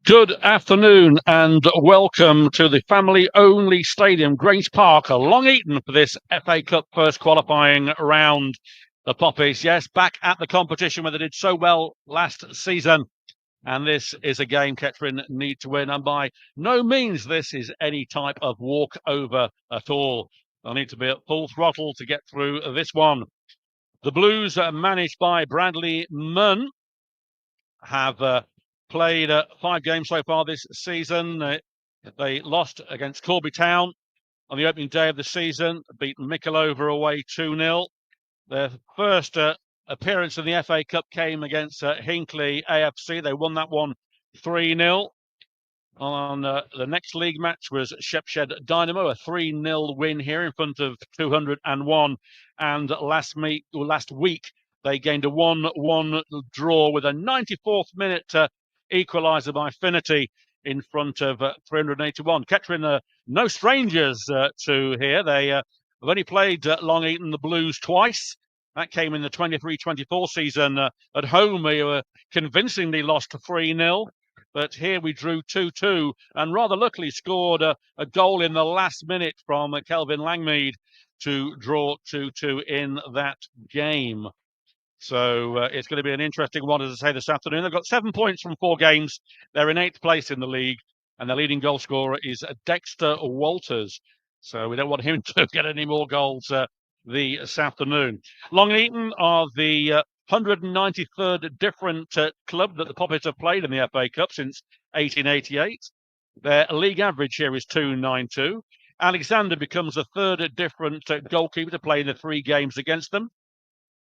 Good afternoon and welcome to the family-only stadium, Grange Park, Long Eaton, for this FA Cup first qualifying round. The Poppies, yes, back at the competition where they did so well last season. And this is a game Kettering need to win. And by no means this is any type of walkover at all. They'll need to be at full throttle to get through this one. The Blues, managed by Bradley Munn, have played 5 games so far this season. They lost against Corby Town on the opening day of the season, beat Mickleover away 2-0. Their first appearance in the FA Cup came against Hinckley AFC. They won that one 3-0. On the next league match was Shepshed Dynamo, a 3-0 win here in front of 201. And last week, they gained a 1-1 draw with a 94th minute equaliser by Finity in front of 381. Kettering, no strangers to here. They have only played Long Eaton the Blues twice. That came in the 23-24 season at home. We were convincingly lost 3-0. But here we drew 2-2 and rather luckily scored a goal in the last minute from Kelvin Langmead to draw 2-2 in that game. So it's going to be an interesting one, as I say, this afternoon. They've got 7 points from 4 games. They're in 8th place in the league, and their leading goal scorer is Dexter Walters. So we don't want him to get any more goals this afternoon. Long Eaton are the 193rd different club that the Poppies have played in the FA Cup since 1888. Their league average here is 2.92. Alexander becomes the third different goalkeeper to play in the 3 games against them.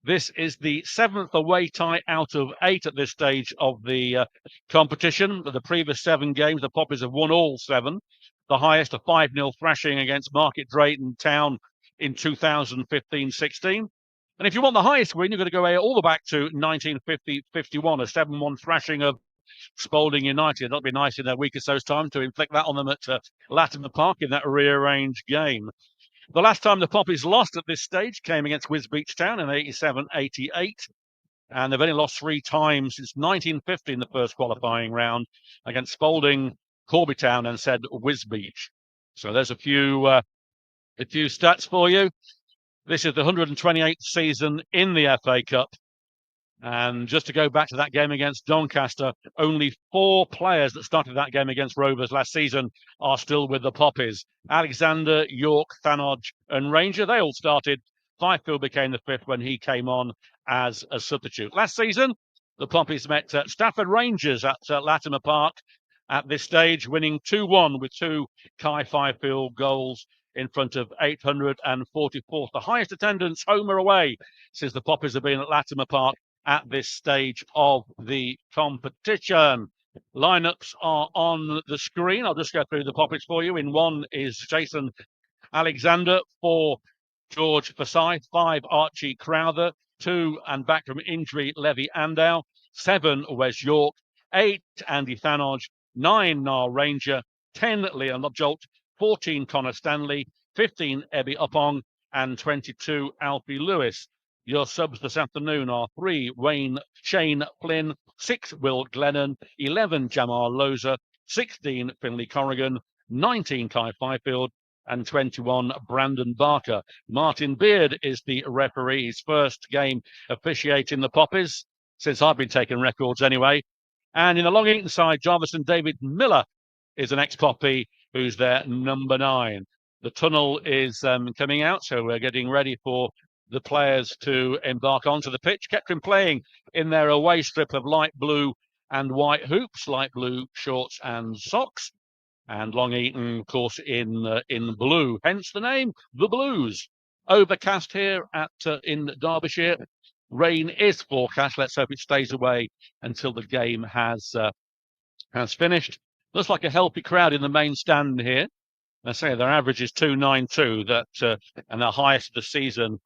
This is the 7th away tie out of 8 at this stage of the competition. The previous 7 games, the Poppies have won all 7. The highest, a 5-0 thrashing against Market Drayton Town in 2015-16. And if you want the highest win, you've got to go all the back to 1950-51, a 7-1 thrashing of Spalding United. That'll be nice in a week or so's time to inflict that on them at Latimer Park in that rearranged game. The last time the Poppies lost at this stage came against Wisbech Town in 87-88. And they've only lost 3 times since 1950 in the first qualifying round against Spalding, Corby Town, and said Wisbech. So there's a few stats for you. This is the 128th season in the FA Cup. And just to go back to that game against Doncaster, only 4 players that started that game against Rovers last season are still with the Poppies. Alexander, York, Thanodge and Ranger, they all started. Fifield became the 5th when he came on as a substitute. Last season, the Poppies met Stafford Rangers at Latimer Park at this stage, winning 2-1 with 2 Kai Fifield goals in front of 844th, the highest attendance home or away since the Poppies have been at Latimer Park at this stage of the competition. Lineups are on the screen. I'll just go through the Poppies for you. In 1 is Jason Alexander, 4 George Forsyth, 5 Archie Crowther, 2 and back from injury Levy Andow, 7 Wes York, 8 Andy Thanodge, 9 Niall Ranger, 10 Leon Lobjolt, 14 Connor Stanley, 15 Ebby Uppong, and 22 Alfie Lewis. Your subs this afternoon are 3 Shane Flynn, 6 Will Glennon, 11 Jamar Loza, 16 Finley Corrigan, 19 Kai Fifield, and 21 Brandon Barker. Martin Beard is the referee. His first game officiating the Poppies, since I've been taking records anyway. And in the Long Eaton side, Jarvis David Miller is an ex-Poppy who's their number 9. The tunnel is coming out, so we're getting ready for the players to embark onto the pitch. Kettering playing in their away strip of light blue and white hoops, light blue shorts and socks. And Long Eaton, of course, in blue, hence the name, the Blues. Overcast here in Derbyshire. Rain is forecast. Let's hope it stays away until the game has finished. Looks like a healthy crowd in the main stand here. I say their average is 292, and the highest of the season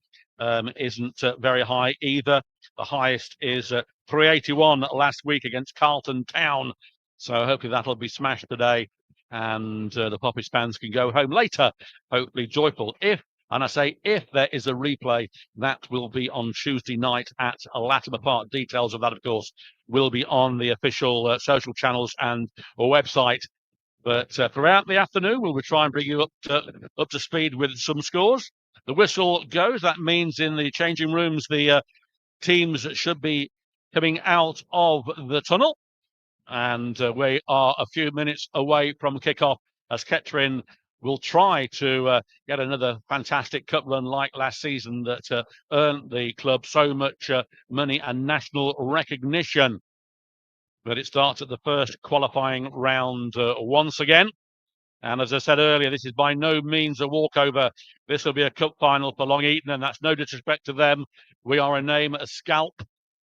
isn't very high either. The highest is 381 last week against Carlton Town. So hopefully that'll be smashed today, and the Poppies fans can go home later, hopefully joyful. If And I say if there is a replay, that will be on Tuesday night at Latimer Park. Details of that, of course, will be on the official social channels and our website. But throughout the afternoon, we'll try and bring you up to speed with some scores. The whistle goes. That means in the changing rooms, the teams should be coming out of the tunnel. And we are a few minutes away from kickoff as Kettering will try to get another fantastic cup run like last season that earned the club so much money and national recognition. But it starts at the first qualifying round once again. And as I said earlier, this is by no means a walkover. This will be a cup final for Long Eaton, and that's no disrespect to them. We are a name, a scalp,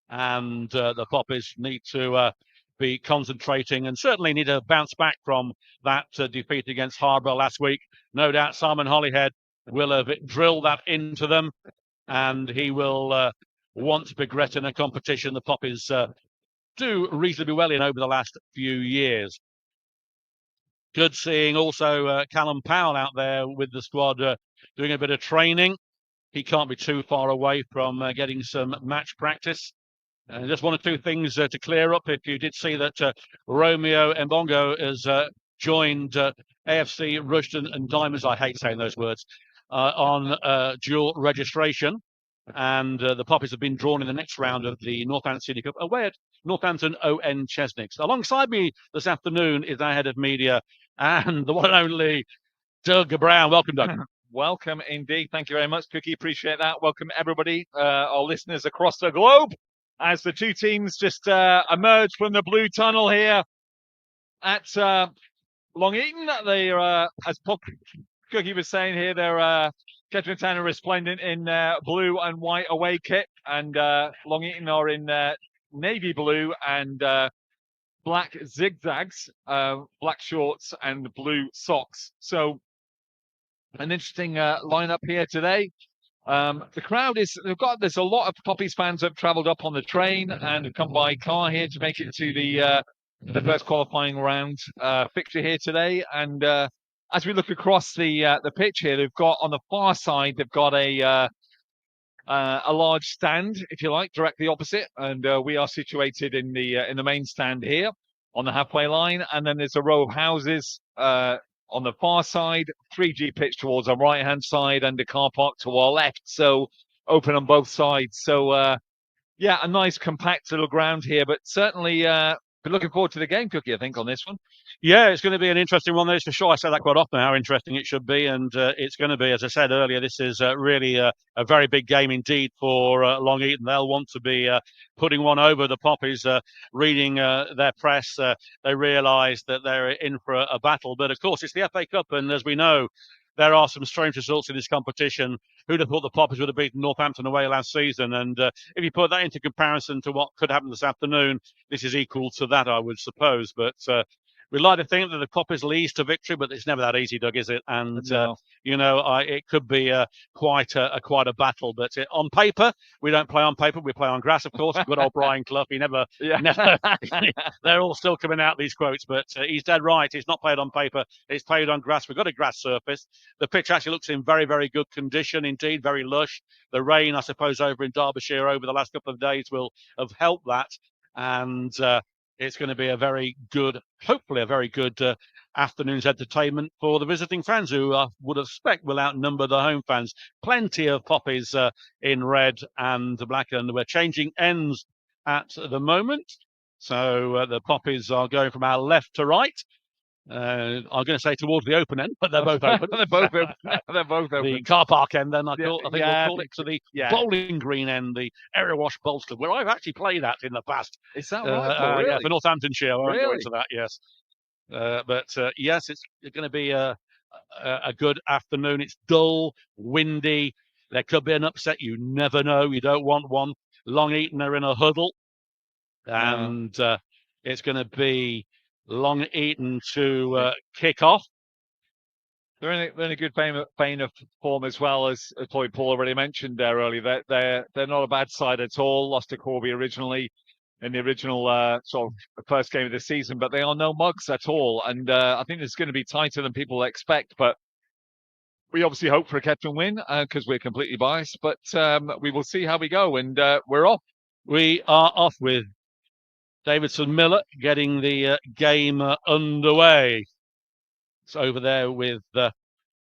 and the Poppies need to be concentrating and certainly need to bounce back from that defeat against Harborough last week. No doubt Simon Holyhead will have drilled that into them, and he will want to progress in a competition the Poppies do reasonably well in over the last few years. Good seeing also Callum Powell out there with the squad doing a bit of training. He can't be too far away from getting some match practice. Just one or two things to clear up. If you did see that Romeo Mbongo has joined AFC Rushden and Diamonds, I hate saying those words, on dual registration. And the Poppies have been drawn in the next round of the Northampton Senior Cup away at Northampton ON Chesnicks. Alongside me this afternoon is our head of media and the one and only Doug Brown. Welcome, Doug. Welcome indeed. Thank you very much, Cookie. Appreciate that. Welcome everybody, our listeners across the globe, as the two teams just emerge from the blue tunnel here at Long Eaton. They are, as Cookie was saying here, they're Kettering Town are resplendent in blue and white away kit, and Long Eaton are in navy blue and black zigzags, black shorts and blue socks. So an interesting lineup here today. The crowd there's a lot of Poppies fans that have travelled up on the train and have come by car here to make it to the first qualifying round fixture here today. And as we look across the pitch here, they've got on the far side, they've got a large stand, if you like, directly opposite, and we are situated in the main stand here on the halfway line. And then there's a row of houses on the far side, 3G pitch towards our right hand side, and a car park to our left, so open on both sides. So yeah, a nice compact little ground here, but certainly been looking forward to the game, Cookie, I think, on this one. Yeah, it's going to be an interesting one. That's for sure. I say that quite often, how interesting it should be. And it's going to be, as I said earlier, this is really a very big game indeed for Long Eaton. They'll want to be putting one over the Poppies. Reading their press, they realise that they're in for a battle. But of course, it's the FA Cup. And as we know, there are some strange results in this competition. Who'd have thought the Poppies would have beaten Northampton away last season? And if you put that into comparison to what could happen this afternoon, this is equal to that, I would suppose. But we'd like to think that the Poppies leads to victory, but it's never that easy, Doug, is it? And No. It could be quite a battle. But on paper, we don't play on paper. We play on grass, of course. Good old Brian Clough. He never. They're all still coming out these quotes, but he's dead right. It's not played on paper. It's played on grass. We've got a grass surface. The pitch actually looks in very, very good condition indeed. Very lush. The rain, I suppose, over in Derbyshire over the last couple of days will have helped that. And it's going to be hopefully a very good afternoon's entertainment for the visiting fans, who I would expect will outnumber the home fans. Plenty of Poppies in red and black, and we're changing ends at the moment. So the Poppies are going from our left to right. I'm going to say towards the open end, but they're both open. They're both open. They're both open. The car park end, then I think we'll call it, to the bowling green end, the area wash Bolster, where I've actually played at in the past. Is that right? Yeah, for Northamptonshire. I won't go Really? into that. Yes, but yes, it's going to be a good afternoon. It's dull, windy. There could be an upset. You never know. You don't want one. Long Eaton are in a huddle, and it's going to be Long Eaton to kick off. They're in a good vein of form as well, as Paul already mentioned there earlier. They're not a bad side at all. Lost to Corby originally in the original sort of first game of the season, but they are no mugs at all. And I think it's going to be tighter than people expect. But we obviously hope for a Kettering win because we're completely biased, but we will see how we go, and we're off. We are off with Davidson Miller getting the game underway. It's over there with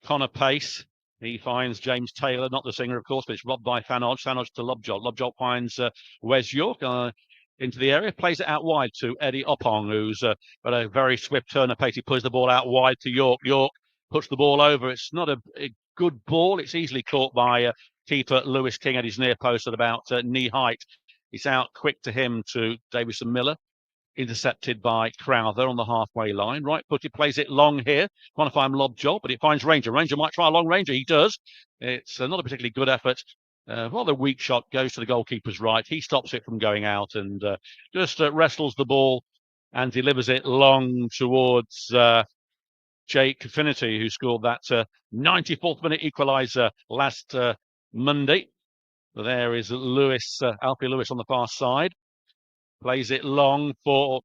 Connor Pace. He finds James Taylor, not the singer, of course, but it's robbed by Thanos. Thanos to Lobjolt. Lobjolt finds Wes York into the area, plays it out wide to Eddie Oppong, who's got a very swift turn of pace. He pushes the ball out wide to York. York puts the ball over. It's not a good ball. It's easily caught by keeper Lewis King at his near post at about knee height. It's out quick to him to Davison Miller. Intercepted by Crowther on the halfway line. Right footed, plays it long here. Trying to find Lobjolt, but it finds Ranger. Ranger might try a long ranger. He does. It's not a particularly good effort. Rather weak shot, goes to the goalkeeper's right. He stops it from going out and just wrestles the ball and delivers it long towards Jake Finnerty, who scored that 94th minute equaliser last Monday. There is Alfie Lewis on the far side. Plays it long for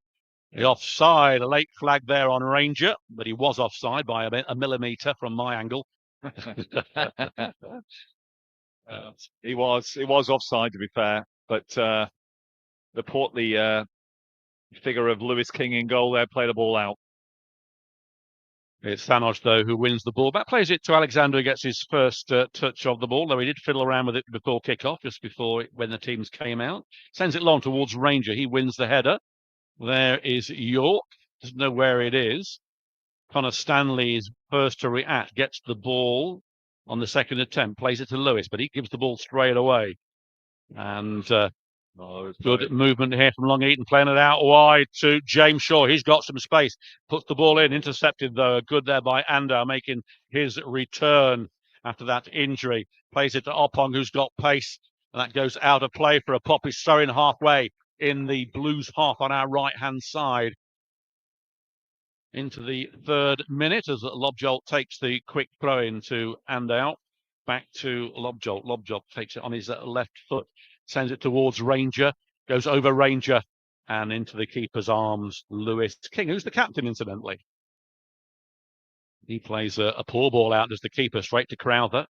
the offside. A late flag there on Ranger, but he was offside by a millimetre from my angle. He was offside, to be fair, but the portly figure of Lewis King in goal there played the ball out. It's Thanos, though, who wins the ball. That plays it to Alexander, who gets his first touch of the ball, though he did fiddle around with it before kick-off, just before when the teams came out. Sends it long towards Ranger. He wins the header. There is York. Doesn't know where it is. Connor Stanley is first to react. Gets the ball on the second attempt. Plays it to Lewis, but he gives the ball straight away. And good movement here from Long Eaton, playing it out wide to James Shaw. He's got some space. Puts the ball in. Intercepted, though. Good there by Andar, making his return after that injury. Plays it to Oppong, who's got pace. And that goes out of play for a pop. He's throwing halfway in the Blues half on our right-hand side. Into the 3rd minute as Lobjolt takes the quick throw in to Andau. Back to Lobjolt. Lobjolt takes it on his left foot, sends it towards Ranger, goes over Ranger and into the keeper's arms. Lewis King, who's the captain, incidentally. He plays a poor ball out as the keeper, straight to Crowther.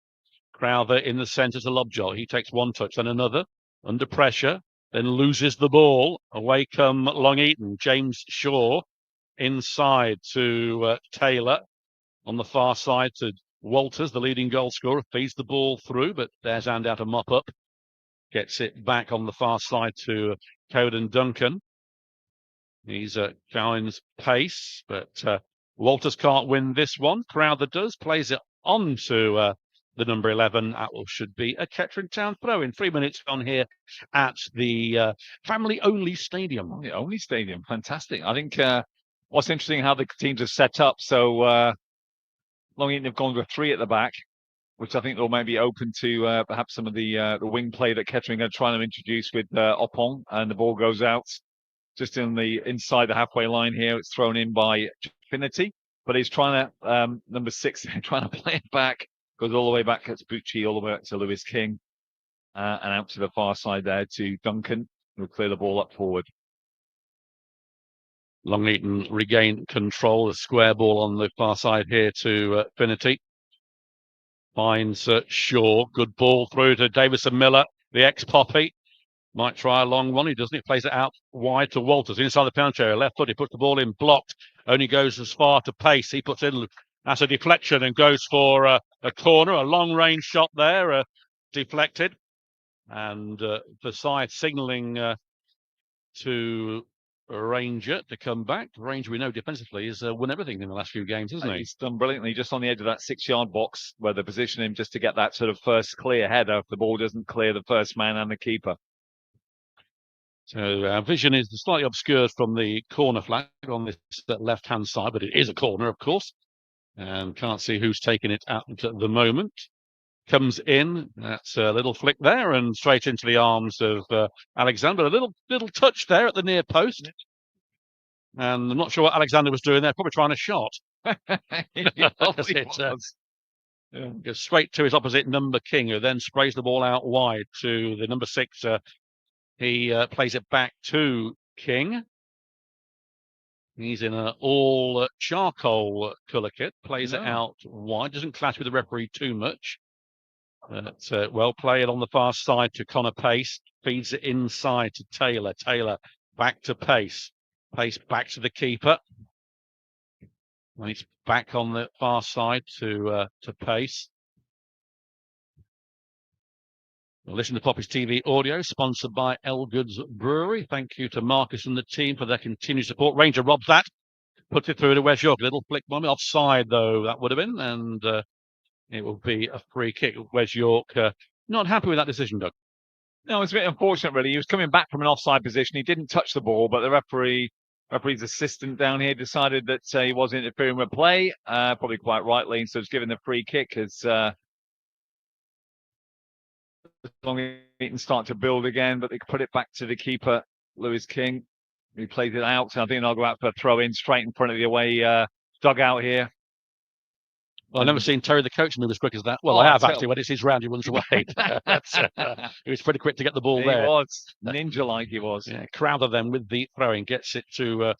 Crowther in the centre to Lobjolt. He takes one touch, then another, under pressure, then loses the ball. Away come Long Eaton. James Shaw inside to Taylor. On the far side to Walters, the leading goal scorer, feeds the ball through, but there's Andau to mop up. Gets it back on the far side to Coden Duncan. He's finds pace, but Walters can't win this one. Crowther does, plays it on to the number 11. That should be a Kettering Town throw in 3 minutes on here at the family-only stadium. The only stadium, fantastic. I think what's interesting how the teams are set up. So Long Eaton have gone with 3 at the back, which I think they'll maybe open to perhaps some of the wing play that Kettering are trying to introduce with Oppong, and the ball goes out just inside the halfway line here. It's thrown in by Finnerty, but he's trying to number 6 trying to play it back. Goes all the way back to Bucci, all the way back to Lewis King, and out to the far side there to Duncan, who'll clear the ball up forward. Long Eaton regained control. The square ball on the far side here to Finnerty. Finds Shaw. Good ball through to Davison Miller, the ex-Poppy. Might try a long one. He doesn't. He plays it out wide to Walters. Inside the penalty area. Left foot. He puts the ball in blocked. Only goes as far to Pace. He puts in as a deflection and goes for a corner. A long-range shot there. Deflected. And the side signalling to Ranger to come back. Ranger, we know defensively, has won everything in the last few games, hasn't he? He's done brilliantly just on the edge of that 6-yard box where they position him just to get that sort of first clear header if the ball doesn't clear the first man and the keeper. So our vision is slightly obscured from the corner flag on this left-hand side, but it is a corner, of course. And can't see who's taking it at the moment. Comes in, that's a little flick there, and straight into the arms of Alexander. A little touch there at the near post. And I'm not sure what Alexander was doing there, probably trying a shot. Goes straight to his opposite number King, who then sprays the ball out wide to the number 6. He plays it back to King. He's in an all charcoal colour kit, plays it out wide, doesn't clash with the referee too much. Well played on the far side to Connor Pace, feeds it inside to Taylor. Taylor back to Pace. Pace back to the keeper. And it's back on the far side to Pace. Well, listen to Poppy's TV audio, sponsored by Elgood's Brewery. Thank you to Marcus and the team for their continued support. Ranger robs that, puts it through to Wes York. Little flick bomb offside, though, that would have been. And it will be a free kick. Wes York not happy with that decision, Doug. No, it's a bit unfortunate, really. He was coming back from an offside position. He didn't touch the ball, but the referee's assistant down here decided that he was interfering with play, probably quite rightly. So it's given the free kick as Long Eaton start to build again, but they put it back to the keeper, Lewis King. He played it out. So I think they'll go out for a throw in straight in front of the away dugout here. Well, I've never seen Terry the coach move as quick as that. Well, I have actually. When it's his round, he runs away. He was pretty quick to get the ball there. He was ninja-like. He was. Yeah, Crowther then with the throwing gets it to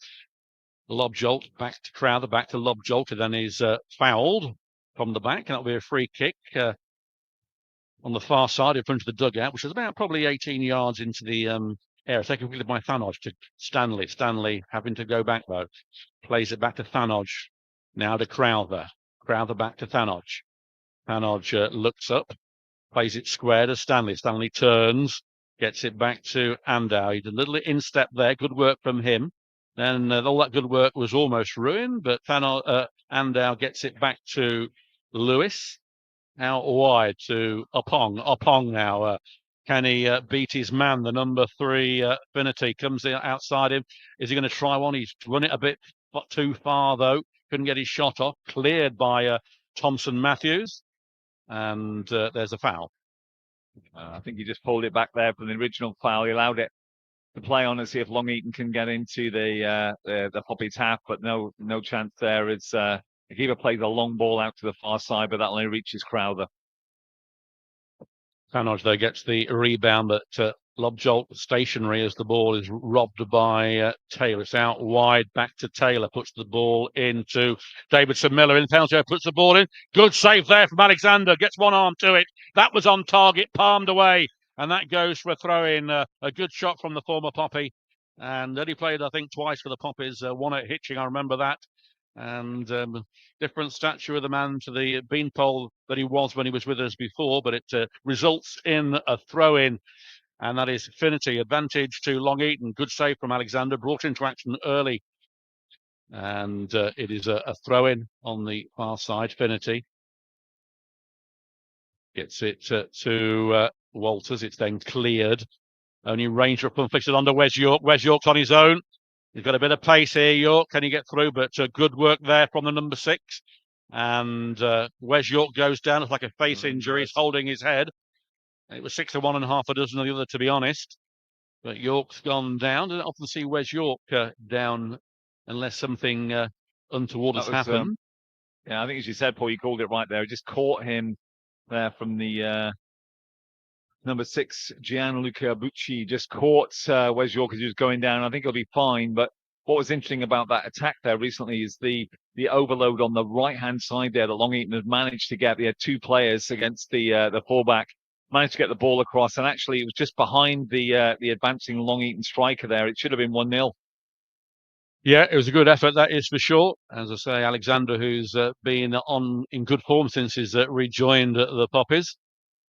Lob Jolt, back to Crowther, back to Lob Jolt, and then he's fouled from the back, and that'll be a free kick on the far side in front of the dugout, which is about probably 18 yards into the area. Taken quickly by Thanodge to Stanley. Stanley having to go back though, plays it back to Thanodge. Now to Crowther. Crowther back to Thanodge. Thanodge looks up, plays it square to Stanley. Stanley turns, gets it back to Andow. He did a little instep there. Good work from him. Then all that good work was almost ruined, but Andow gets it back to Lewis. Out wide to Opong. Opong now. Can he beat his man, the number 3, Finity? Comes outside him. Is he going to try one? He's run it a bit too far, though. Couldn't get his shot off. Cleared by Thompson Matthews. And there's a foul. I think he just pulled it back there from the original foul. He allowed it to play on and see if Long Eaton can get into the Poppy's half, but no chance there. It's the keeper plays a long ball out to the far side, but that only reaches Crowther. Thanodge, though, gets the rebound, but Lob Jolt stationary as the ball is robbed by Taylor. It's out wide, back to Taylor, puts the ball into Davidson Miller in penalty, puts the ball in. Good save there from Alexander, gets one arm to it. That was on target, palmed away, and that goes for a throw-in. A good shot from the former Poppy, and he played, I think, twice for the Poppies, one at Hitching, I remember that. And different stature of the man to the beanpole that he was when he was with us before, but it results in a throw-in, and that is Finity. Advantage to Long Eaton. Good save from Alexander, brought into action early, and it is a throw-in on the far side. Finity gets it to Walters. It's then cleared. Only Ranger up inflicted under Wes York. Wes York's on his own. He's got a bit of pace here, York. Can he get through? But good work there from the number 6. And Wes York goes down. It's like a face injury. He's holding his head. It was 6 to 1 and half a dozen of the other, to be honest. But York's gone down. I don't often see Wes York down unless something untoward has happened. Yeah, I think as you said, Paul, you called it right there. It just caught him there from the number 6, Gianluca Bucci, just caught Wes York as he was going down. I think he'll be fine. But what was interesting about that attack there recently is the overload on the right-hand side there that Long Eaton had managed to get. They had 2 players against the fullback, managed to get the ball across. And actually, it was just behind the advancing Long Eaton striker there. It should have been 1-0. Yeah, it was a good effort, that is for sure. As I say, Alexander, who's been in good form since he's rejoined the Poppies.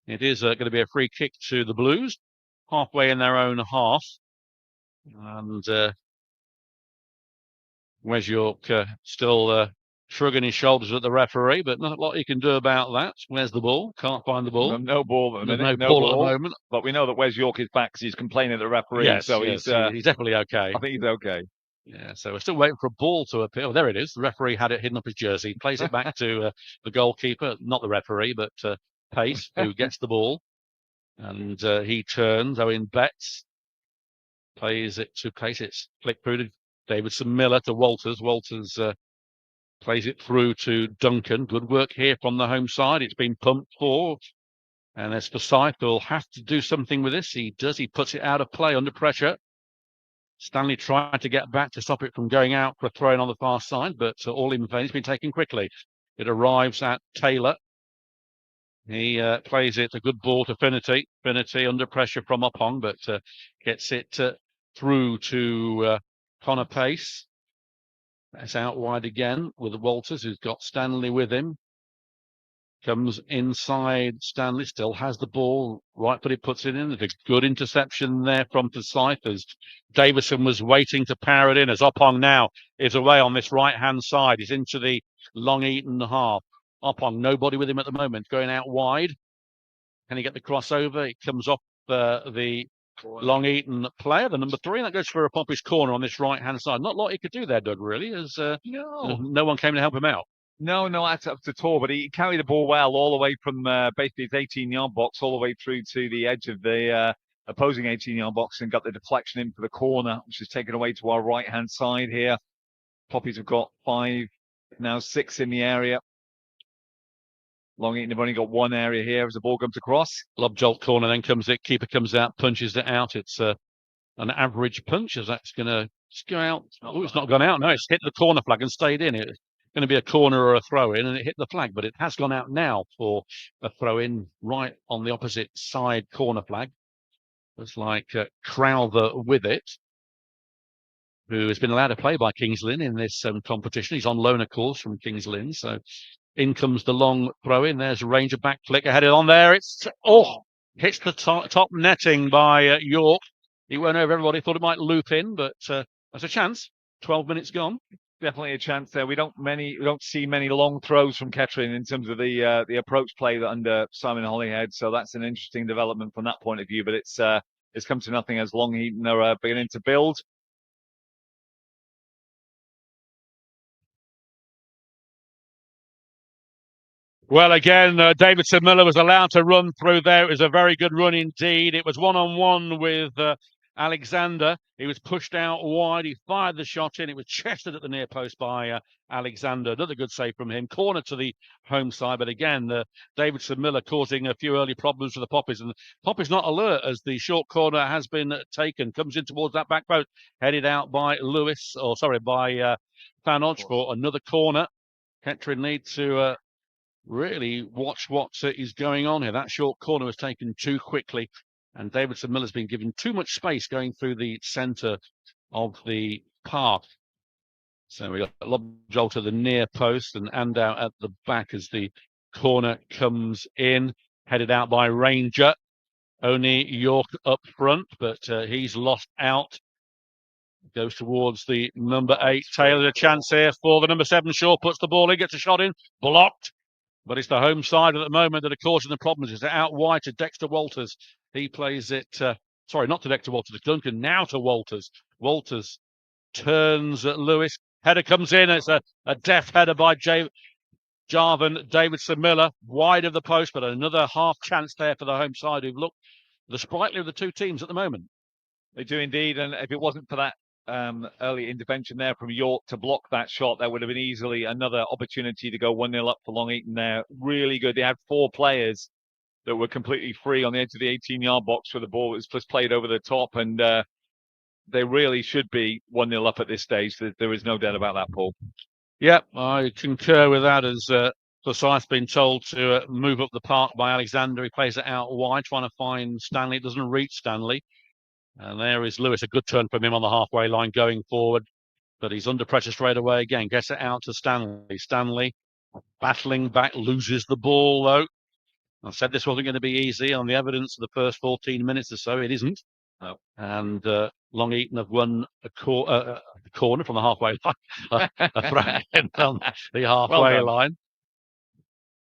It is going to be a free kick to the Blues, halfway in their own half. And Wes York still shrugging his shoulders at the referee, but not a lot he can do about that. Where's the ball? Can't find the ball. No ball at the minute. No ball at the moment. But we know that Wes York is back because he's complaining at the referee. Yes, so yes, he's definitely okay. I think he's okay. Yeah, so we're still waiting for a ball to appear. Oh, there it is. The referee had it hidden up his jersey. Plays it back to the goalkeeper, not the referee, but Pace, who gets the ball. And he turns. Owen Betts plays it to Pace. It's flicked through to Davidson Miller to Walters. Walters plays it through to Duncan. Good work here from the home side. It's been pumped forward. And as Forsyth will have to do something with this, he does. He puts it out of play under pressure. Stanley tried to get back to stop it from going out for a throw in on the far side, but all in vain. It's been taken quickly. It arrives at Taylor. He plays it, a good ball to Finnerty. Finnerty under pressure from Opong, but gets it through to Connor Pace. That's out wide again with Walters, who's got Stanley with him. Comes inside. Stanley still has the ball. Right, but he puts it in. There's a good interception there from Forsyth as Davison was waiting to power it in. As Opong now is away on this right-hand side. He's into the Long Eaton half. Opong, nobody with him at the moment. Going out wide. Can he get the crossover? It comes off the Long Eaton player, the number 3. And that goes for a Pompey's corner on this right-hand side. Not a lot he could do there, Doug, really, as no one came to help him out. No, that's up to all. But he carried the ball well all the way from basically his 18-yard box all the way through to the edge of the opposing 18-yard box and got the deflection in for the corner, which is taken away to our right-hand side here. Poppies have got 5, now 6 in the area. Long Eaton have only got 1 area here as the ball comes across. Lob jolt corner, then comes it. Keeper comes out, punches it out. It's an average punch as that's going to go out. Oh, it's not gone out. No, it's hit the corner flag and stayed in. It's going to be a corner or a throw in, and it hit the flag, but it has gone out now for a throw in right on the opposite side corner flag. Looks like Crowther with it, who has been allowed to play by Kings Lynn in this competition. He's on loan, of course, from Kings Lynn. So in comes the long throw in. There's a Ranger back flick ahead on there. It's hits the top netting by York. He went over everybody, thought it might loop in, but there's a chance. 12 minutes gone. Definitely a chance there. We don't see many long throws from Kettering in terms of the approach play that under Simon Holyhead. So that's an interesting development from that point of view. But it's come to nothing as Long Eaton are beginning to build. Well, again, Davidson Miller was allowed to run through there. It was a very good run indeed. It was one-on-one with Alexander. He was pushed out wide. He fired the shot in. It was chested at the near post by Alexander. Another good save from him. Corner to the home side. But again, Davidson Miller causing a few early problems for the Poppies. And Poppies not alert as the short corner has been taken. Comes in towards that back post. Headed out by by Fanodge for another corner. Kettering need to really watch what is going on here. That short corner was taken too quickly, and Davidson Miller's been given too much space going through the centre of the park. So we got a lob jolt to the near post and Andow at the back as the corner comes in, headed out by Ranger. Only York up front, but he's lost out. Goes towards the number 8. Taylor, a chance here for the number 7. Shaw puts the ball in, gets a shot in, blocked. But it's the home side at the moment that are causing the problems. It's out wide to Dexter Walters. He plays it, not to Dexter Walters, to Duncan, now to Walters. Walters turns at Lewis. Header comes in. It's a deft header by Jarvan Davidson Miller, wide of the post, but another half chance there for the home side who've looked the sprightly of the two teams at the moment. They do indeed, and if it wasn't for that early intervention there from York to block that shot, that would have been easily another opportunity to go 1-0 up for Long Eaton there. Really good. They had 4 players that were completely free on the edge of the 18-yard box where the ball was just played over the top, and they really should be 1-0 up at this stage. There is no doubt about that, Paul. Yep, I concur with that as Forsyth's been told to move up the park by Alexander. He plays it out wide, trying to find Stanley. It doesn't reach Stanley. And there is Lewis, a good turn from him on the halfway line going forward. But he's under pressure straight away again. Gets it out to Stanley. Stanley battling back, loses the ball though. I said this wasn't going to be easy on the evidence of the first 14 minutes or so. It isn't. No. And Long Eaton have won a corner from the halfway line. A throw in on the halfway line.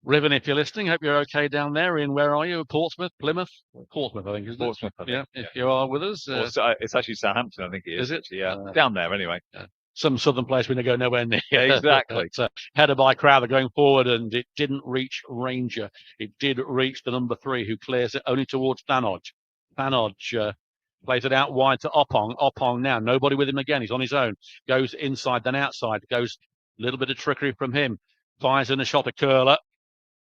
Riven, if you're listening, hope you're okay down there. Where are you? Portsmouth, Plymouth? Portsmouth, I think, isn't Portsmouth, it? Yeah, if you are with us. It's actually Southampton, I think it is. Is it? Yeah, down there anyway. Some southern place we go nowhere near. Exactly. Header by Crowther going forward, and it didn't reach Ranger. It did reach the number 3, who clears it only towards Fanodge. Fanodge plays it out wide to Opong. Opong now, nobody with him again. He's on his own. Goes inside, then outside. Goes a little bit of trickery from him. Fires in a shot, a curler.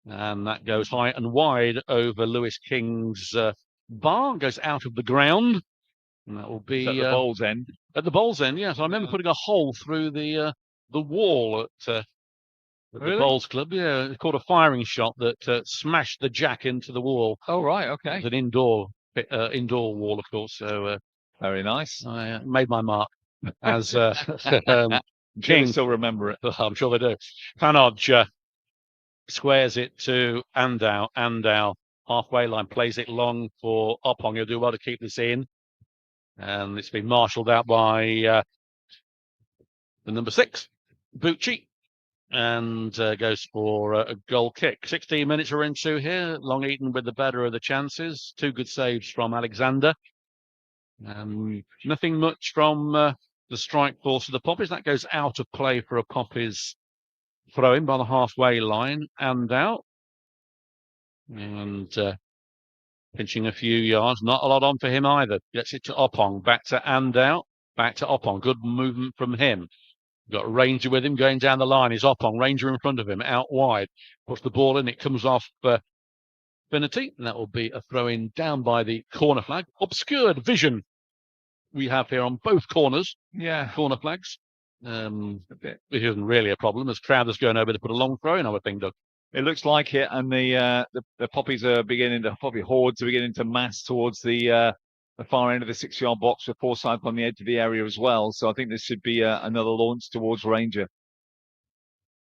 And that goes high and wide over Lewis King's bar. Goes out of the ground. And that will be at the bowl's end. At the bowl's end, yes. I remember putting a hole through the wall at the bowls club. Yeah, it called a firing shot that smashed the jack into the wall. Oh, right, okay. It's an indoor wall, of course. So very nice. I made my mark as King. Still remember it. I'm sure they do. Fanodge squares it to Andow. Andow halfway line, plays it long for Oppong. He'll do well to keep this in. And it's been marshalled out by the number 6, Bucci, and goes for a goal kick. 16 minutes we're into here. Long Eaton with the better of the chances. 2 good saves from Alexander. Nothing much from the strike force of the Poppies. That goes out of play for a Poppies throw-in by the halfway line and out. And pinching a few yards. Not a lot on for him either. Gets it to Oppong. Back to Andow. Back to Oppong. Good movement from him. Got Ranger with him going down the line. Is Oppong. Ranger in front of him. Out wide. Puts the ball in. It comes off Finity. And that will be a throw-in down by the corner flag. Obscured vision we have here on both corners. Yeah. Corner flags. It isn't really a problem as Crowder's going over to put a long throw in, I would think, Doug. It looks like it, and the Poppies are beginning to, Poppy hordes are beginning to mass towards the far end of the 6-yard box with Forsyth on the edge of the area as well. So I think this should be another launch towards Ranger.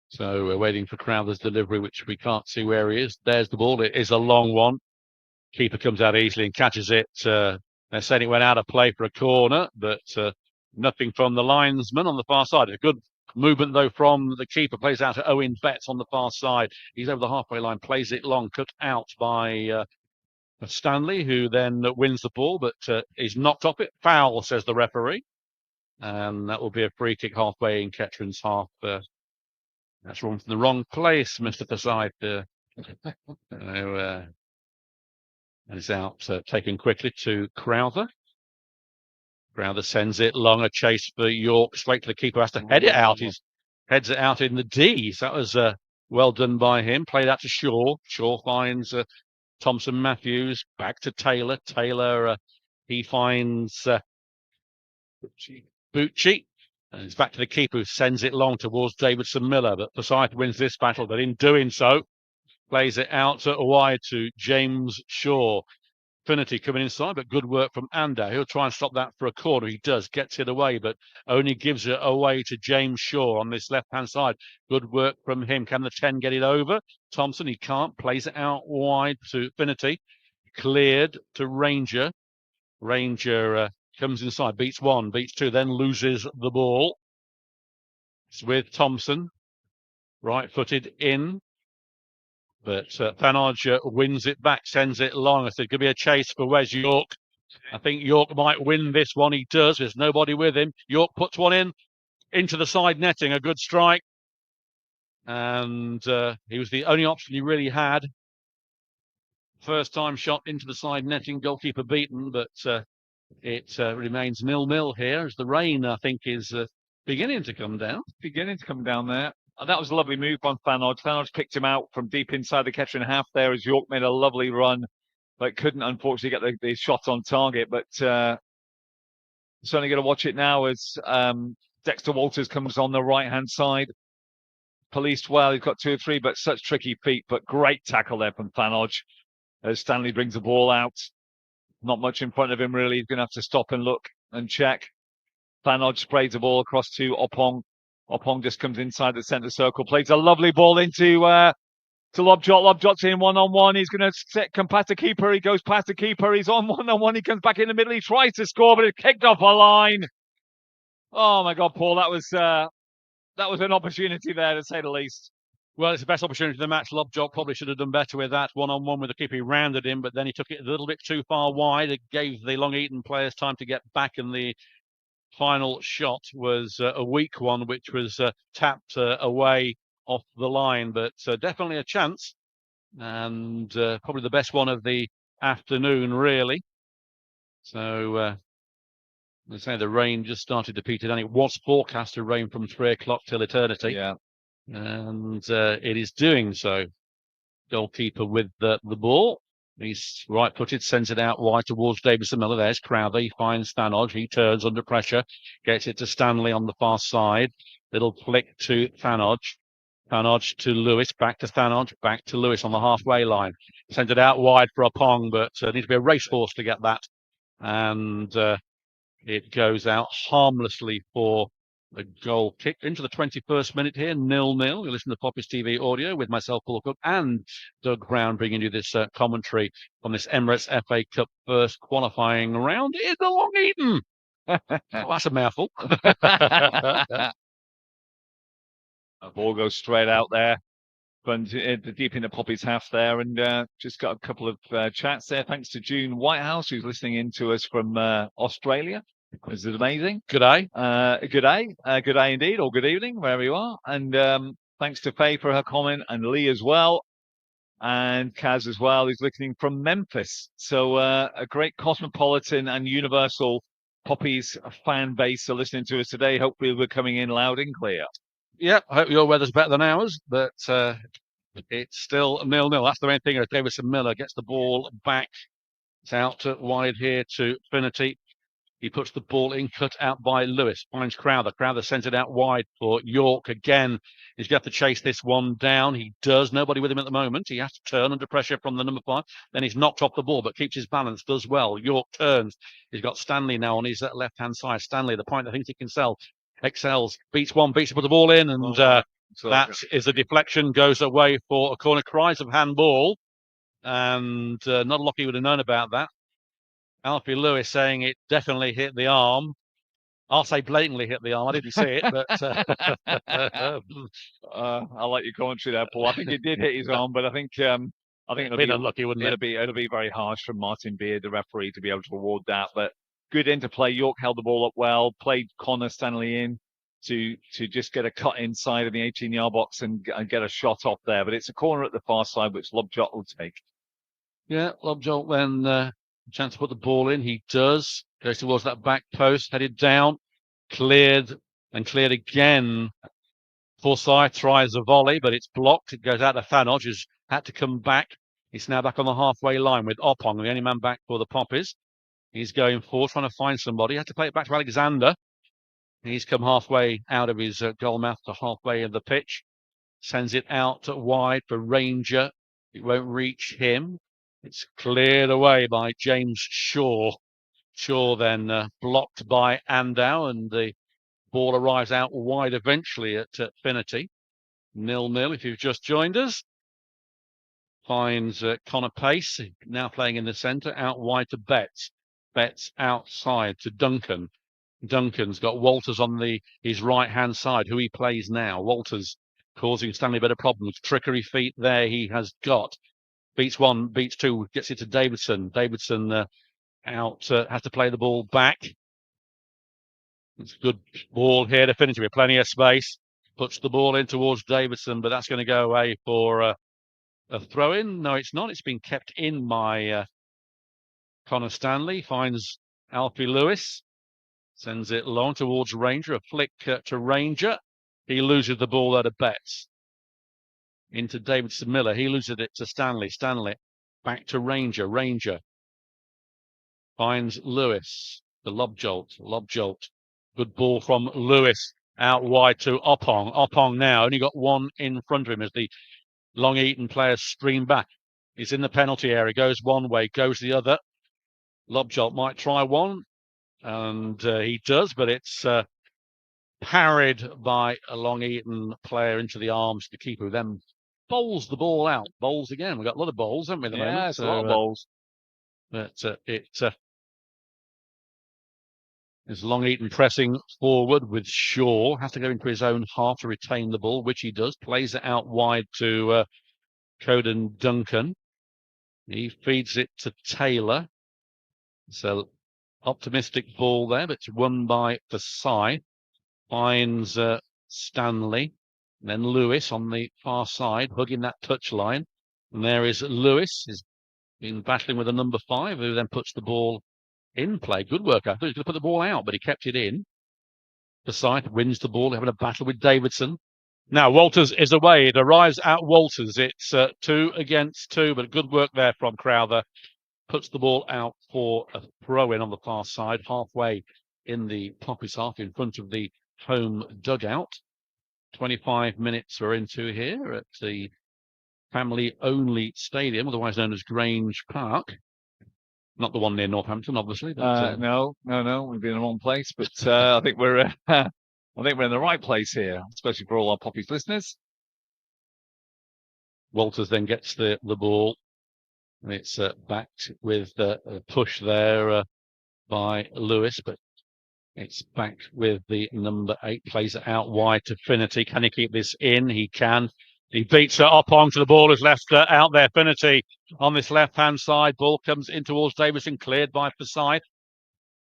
So we're waiting for Crowder's delivery, which we can't see where he is. There's the ball. It is a long one. Keeper comes out easily and catches it. They're saying it went out of play for a corner, but nothing from the linesman on the far side. A good movement, though, from the keeper. Plays out to Owen Betts on the far side. He's over the halfway line, plays it long, cut out by Stanley, who then wins the ball, but is knocked off it. Foul, says the referee. And that will be a free kick halfway in Kettering's half. That's wrong from the wrong place, Mr. Forsyth. And it's out, taken quickly to Crowther. Crowther sends it long, a chase for York, straight to the keeper, has to head it out. He heads it out in the D. So that was well done by him. Played out to Shaw. Shaw finds Thompson Matthews, back to Taylor. Taylor, he finds Bucci. And it's back to the keeper who sends it long towards Davidson Miller. But Forsyth wins this battle, but in doing so, plays it out wide to James Shaw. Finity coming inside, but good work from Andow. He'll try and stop that for a corner. He does, gets it away, but only gives it away to James Shaw on this left-hand side. Good work from him. Can the 10 get it over? Thompson, he can't. Plays it out wide to Finity. Cleared to Ranger. Ranger comes inside, beats 1, beats 2, then loses the ball. It's with Thompson. Right-footed in. But Fanodge wins it back, sends it long. I said, could be a chase for Wes York. I think York might win this one. He does. There's nobody with him. York puts one in into the side netting. A good strike. And he was the only option he really had. First time shot into the side netting. Goalkeeper beaten, but it remains 0-0 here as the rain, I think, is beginning to come down. Beginning to come down there. And that was a lovely move on Fanodge. Fanodge picked him out from deep inside the Kettering half there as York made a lovely run, but couldn't unfortunately get the shot on target. But certainly going to watch it now as Dexter Walters comes on the right-hand side. Policed well, he's got 2 or 3, but such tricky feet. But great tackle there from Fanodge as Stanley brings the ball out. Not much in front of him, really. He's going to have to stop and look and check. Fanodge sprays the ball across to Oppong. Oppong just comes inside the centre circle, plays a lovely ball into to Lobjot. Lobjot's in one-on-one. He's going to come past the keeper. He goes past the keeper. He's on one-on-one. He comes back in the middle. He tries to score, but it's kicked off a line. Oh my God, Paul, that was an opportunity there, to say the least. Well, it's the best opportunity of the match. Lobjot probably should have done better with that one-on-one with the keeper. He rounded him, but then he took it a little bit too far wide. It gave the Long Eaton players time to get back, and the final shot was a weak one, which was tapped away off the line, but definitely a chance, and probably the best one of the afternoon, really. So, let's say the rain just started to peter down. It was forecast to rain from 3 o'clock till eternity. Yeah. And it is doing so. Goalkeeper with the ball. He's right-footed, sends it out wide towards Davidson Miller. There's Crowther. He finds Thanog. He turns under pressure, gets it to Stanley on the far side. Little flick to Thanog. Thanog to Lewis, back to Thanog, back to Lewis on the halfway line. Sends it out wide for a Pong, but needs to be a racehorse to get that. And it goes out harmlessly for the goal kick into the 21st minute here, 0-0. You listen to Poppy's TV audio with myself, Paul Cook, and Doug Brown bringing you this commentary on this Emirates FA Cup first qualifying round in the Long Eaton. Oh, that's a mouthful. A ball goes straight out there, but deep into Poppy's half there, and just got a couple of chats there. Thanks to June Whitehouse, who's listening in to us from Australia. This is amazing. Good day. Good day. Good day indeed, or good evening, wherever you are. And thanks to Faye for her comment, and Lee as well, and Kaz as well, who's listening from Memphis. So a great cosmopolitan and universal Poppy's fan base are listening to us today. Hopefully we're coming in loud and clear. Yeah, I hope your weather's better than ours, but it's still 0-0. That's the main thing. Davidson Miller gets the ball back. It's out wide here to Finity. He puts the ball in, cut out by Lewis. Finds Crowther. Crowther sends it out wide for York again. He's got to chase this one down. He does. Nobody with him at the moment. He has to turn under pressure from the number 5. Then he's knocked off the ball, but keeps his balance. Does well. York turns. He's got Stanley now on his left-hand side. Stanley, the point that thinks he can sell. Excels. Beats one. Beats to put the ball in, and that is a deflection. Goes away for a corner. Cries of handball, and not a lot he would have known about that. Alfie Lewis saying it definitely hit the arm. I'll say blatantly hit the arm. I didn't see it, but I like your commentary there, Paul. I think it did hit his arm, but I think it'll be unlucky, wouldn't it? It'll be very harsh from Martin Beard, the referee, to be able to award that. But good interplay. York held the ball up well, played Connor Stanley in to just get a cut inside of the 18-yard box and get a shot off there. But it's a corner at the far side, which Lobjot will take. Yeah, Lobjot then. Chance to put the ball in. He does. Goes towards that back post, headed down, cleared and cleared again. Forsyth tries a volley, but it's blocked. It goes out to Thanog, who's had to come back. He's now back on the halfway line with Opong, the only man back for the Poppies. He's going forward, trying to find somebody. He had to play it back to Alexander. He's come halfway out of his goal mouth to halfway of the pitch. Sends it out wide for Ranger. It won't reach him. It's cleared away by James Shaw. Shaw then blocked by Andow, and the ball arrives out wide eventually at Finity. 0-0 if you've just joined us. Finds Connor Pace, now playing in the centre, out wide to Betts. Betts outside to Duncan. Duncan's got Walters on his right-hand side, who he plays now. Walters causing Stanley better problems. Trickery feet there he has got. Beats one, beats two, gets it to Davidson. Davidson out, has to play the ball back. It's a good ball here to finish with plenty of space. Puts the ball in towards Davidson, but that's going to go away for a throw-in. No, it's not. It's been kept in by Connor Stanley. Finds Alfie Lewis. Sends it long towards Ranger. A flick to Ranger. He loses the ball out of Betts. Into Davidson Miller. He loses it to Stanley. Stanley back to Ranger. Ranger finds Lewis. The lob jolt. Lob jolt. Good ball from Lewis out wide to Opong. Opong now only got one in front of him as the Long Eaton players stream back. He's in the penalty area. Goes one way, goes the other. Lob jolt might try one, and he does, but it's parried by a Long Eaton player into the arms of the keeper, who then bowls the ball out. Bowls again. We've got a lot of bowls, haven't we, at the moment? Yeah, it's a lot of bowls. But it is Long Eaton pressing forward with Shaw. Has to go into his own half to retain the ball, which he does. Plays it out wide to Coden Duncan. He feeds it to Taylor. So optimistic ball there, but it's won by Forsyth. Finds Stanley. And then Lewis on the far side, hugging that touchline. And there is Lewis. He's been battling with the number 5, who then puts the ball in play. Good work. I thought he was going to put the ball out, but he kept it in. Forsyth wins the ball, having a battle with Davidson. Now, Walters is away. It arrives at Walters. It's 2 against 2, but good work there from Crowther. Puts the ball out for a throw-in on the far side, halfway in the Poppies half in front of the home dugout. 25 minutes we're into here at the family-only stadium, otherwise known as Grange Park. Not the one near Northampton, obviously. But, no. We've been in the wrong place, but I think we're I think we're in the right place here, especially for all our Poppies listeners. Walters then gets the ball. And it's backed with a push there by Lewis, but it's backed with the number 8. Plays it out wide to Finnerty. Can he keep this in? He can. He beats it up onto the ball. Is left out there. Finnerty on this left-hand side. Ball comes in towards Davison, cleared by Forsyth.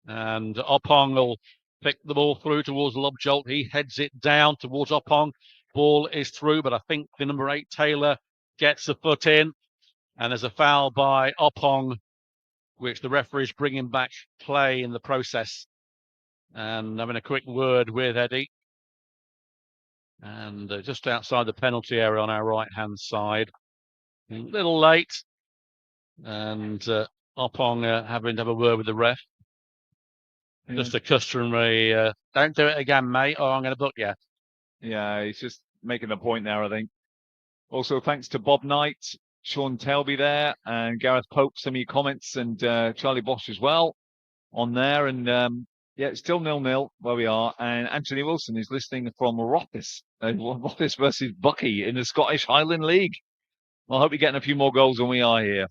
And Oppong will pick the ball through towards Lobjolt. He heads it down towards Oppong. Ball is through, but I think the number 8, Taylor, gets a foot in. And there's a foul by Oppong, which the referee's bringing back play in the process. And having a quick word with Eddie. And just outside the penalty area on our right-hand side. A little late. And Oppong having to have a word with the ref. Yeah. Just a customary, don't do it again, mate, or I'm going to book you. Yeah, he's just making a point there, I think. Also, thanks to Bob Knight, Sean Telby there, and Gareth Pope, some of your comments, and Charlie Bosch as well on there. And yeah, it's still 0-0 where we are. And Anthony Wilson is listening from Rothes. Rothes versus Bucky in the Scottish Highland League. Well, I hope you're getting a few more goals than we are here.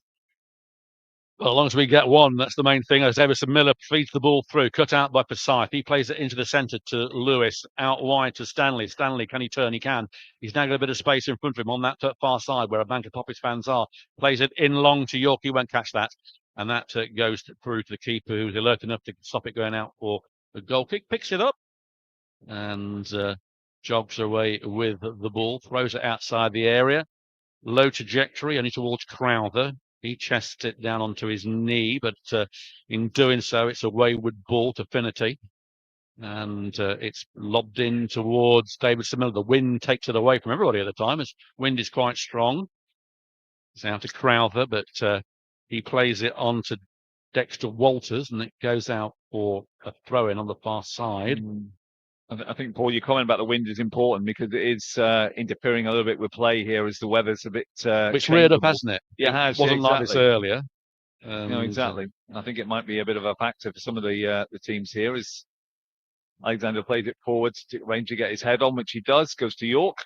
Well, as long as we get one, that's the main thing. As Everson Miller feeds the ball through, cut out by Forsyth. He plays it into the centre to Lewis, out wide to Stanley. Stanley, can he turn? He can. He's now got a bit of space in front of him on that far side where a bank of Poppies fans are. Plays it in long to York. He won't catch that. And that goes through to the keeper, who's alert enough to stop it going out for a goal kick. Picks it up and jogs away with the ball. Throws it outside the area. Low trajectory, only towards Crowther. He chests it down onto his knee, but in doing so, it's a wayward ball to Finnerty. And it's lobbed in towards David Miller. The wind takes it away from everybody at the time, as wind is quite strong. It's out to Crowther, but he plays it on to Dexter Walters, and it goes out for a throw-in on the far side. I think, Paul, your comment about the wind is important because it is interfering a little bit with play here as the weather's a bit it's reared up, hasn't it? Yeah, it has. Wasn't exactly. like this earlier. No, exactly. I think it might be a bit of a factor for some of the teams here as Alexander plays it forward to range to get his head on, which he does, goes to York.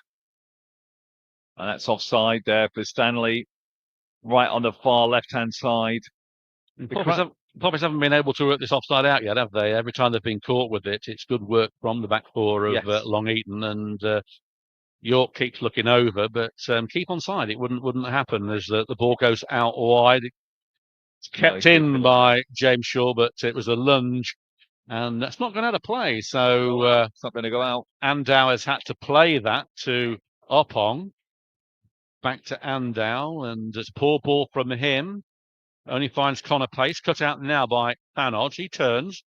And that's offside there for Stanley, right on the far left-hand side. Poppies haven't been able to work this offside out yet, have they? Every time they've been caught with it, it's good work from the back four of Long Eaton, and York keeps looking over, but keep on side. It wouldn't happen as the ball goes out wide. It's kept in by James Shaw, but it was a lunge, and that's not going out of play. So it's not going to go out. Andow has had to play that to Oppong. Back to Andow, and it's a poor ball from him. Only finds Connor Pace, cut out now by Thanodge. He turns,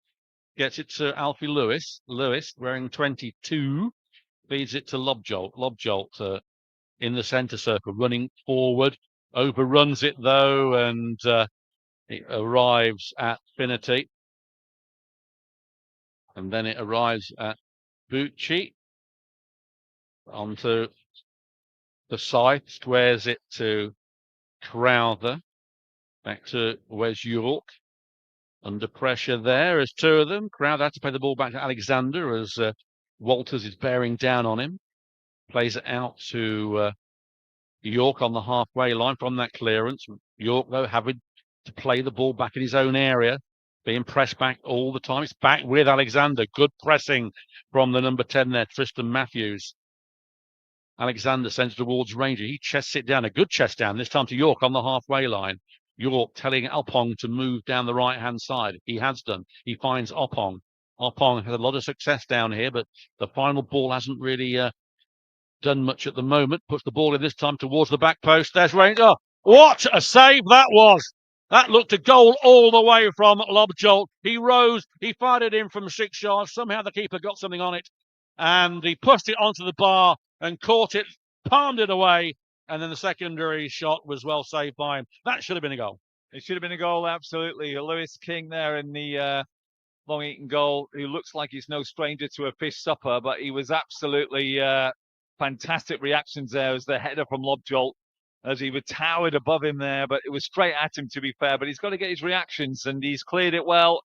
gets it to Alfie Lewis. Lewis, wearing 22, feeds it to Lobjolt. Lobjolt in the centre circle, running forward, overruns it though, and it arrives at Finnerty. And then it arrives at Bucci. Onto the side, squares it to Crowther. Back to Wes York. Under pressure there as two of them. Crowther had to play the ball back to Alexander as Walters is bearing down on him. Plays it out to York on the halfway line from that clearance. York, though, having to play the ball back in his own area. Being pressed back all the time. It's back with Alexander. Good pressing from the number 10 there, Tristan Matthews. Alexander sends it towards Ranger. He chests it down. A good chest down, this time to York on the halfway line. York telling Oppong to move down the right-hand side. He has done. He finds Oppong. Oppong has a lot of success down here, but the final ball hasn't really done much at the moment. Puts the ball in this time towards the back post. There's Ranger. What a save that was! That looked a goal all the way from Lobjolt. He rose. He fired it in from 6 yards. Somehow the keeper got something on it, and he pushed it onto the bar. and caught it, palmed it away, and then the secondary shot was well saved by him. That should have been a goal. It should have been a goal, absolutely. Lewis King there in the Long Eaton goal, who looks like he's no stranger to a fish supper, but he was absolutely fantastic reactions there as the header from Lobjolt, as he was towered above him there, but it was straight at him, to be fair. But he's got to get his reactions, and he's cleared it well.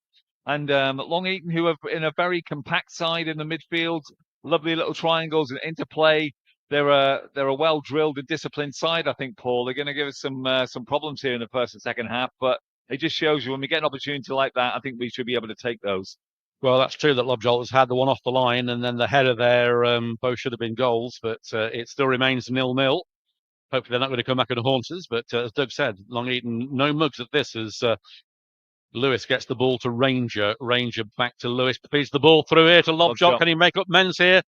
And Long Eaton, who are in a very compact side in the midfield, lovely little triangles and interplay. They're a well drilled and disciplined side, I think, Paul. They're going to give us some problems here in the first and second half, but it just shows you when we get an opportunity like that, I think we should be able to take those. Well, that's true that Lobjolt has had the one off the line, and then the header there, both should have been goals, but it still remains 0-0. Hopefully they're not going to come back and haunt us, but as Doug said, Long Eaton, no mugs at this as Lewis gets the ball to Ranger. Ranger back to Lewis, feeds the ball through here to Lobjolt. Can he make up men's here?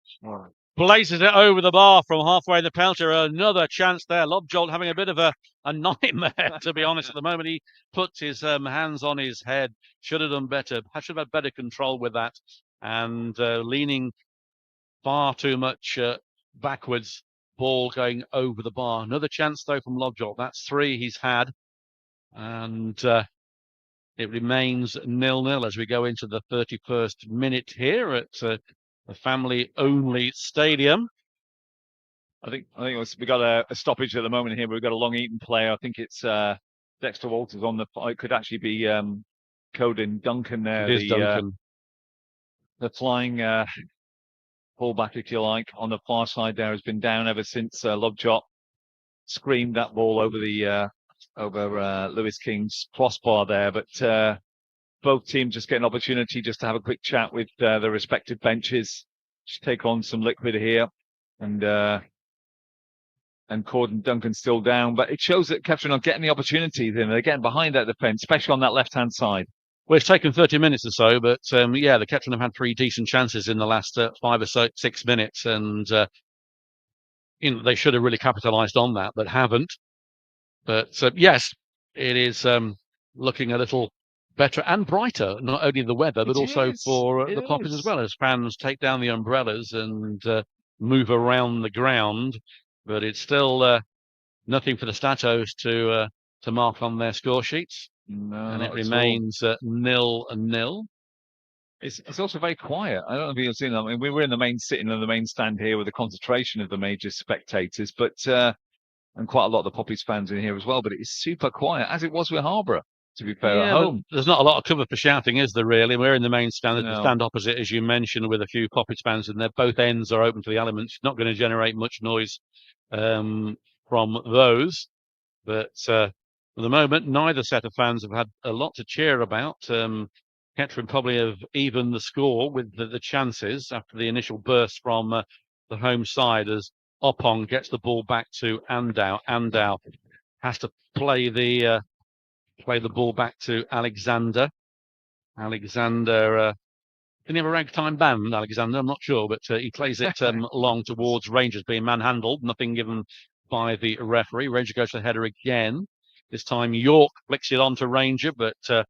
Places it over the bar from halfway in the penalty. Another chance there. Lobjolt having a bit of a nightmare, to be honest, at the moment. He puts his hands on his head. Should have done better. Should have had better control with that. And leaning far too much backwards. Ball going over the bar. Another chance, though, from Lobjolt. That's 3 he's had. And it remains 0-0 as we go into the 31st minute here at the family-only stadium. I think we got a stoppage at the moment here. We've got a Long Eaton player. I think it's Dexter Walters on the. It could actually be Coden Duncan there. It is Duncan. The flying fullback, if you like, on the far side there has been down ever since Lobjolt screamed that ball over the Lewis King's crossbar there. But both teams just get an opportunity just to have a quick chat with their respective benches, just take on some liquid here, and Corden Duncan's still down, but it shows that Kettering are getting the opportunities and they're getting behind that defence, especially on that left-hand side. Well, it's taken 30 minutes or so, but yeah, the Kettering have had 3 decent chances in the last 5 or 6 minutes, and they should have really capitalised on that, but haven't. But yes, it is looking a little better and brighter, not only the weather, but also for the Poppies as well, as fans take down the umbrellas and move around the ground. But it's still nothing for the Statos to mark on their score sheets. No, and it remains 0-0. It's also very quiet. I don't know if you've seen that. I mean, we were in the main sitting on the main stand here with a concentration of the major spectators, but and quite a lot of the Poppies fans in here as well. But it is super quiet, as it was with Harborough. To be fair, at home, there's not a lot of cover for shouting, is there? Really, we're in the main stand, the stand opposite, as you mentioned, with a few Poppies fans, and both ends are open to the elements. Not going to generate much noise from those, but for the moment, neither set of fans have had a lot to cheer about. Kettering probably have evened the score with the chances after the initial burst from the home side as Oppong gets the ball back to Andau. Andau has to play the ball back to Alexander. Alexander, didn't he have a ragtime band, Alexander? I'm not sure, but he plays it long towards Rangers, being manhandled. Nothing given by the referee. Ranger goes to the header again. This time York flicks it on to Ranger, but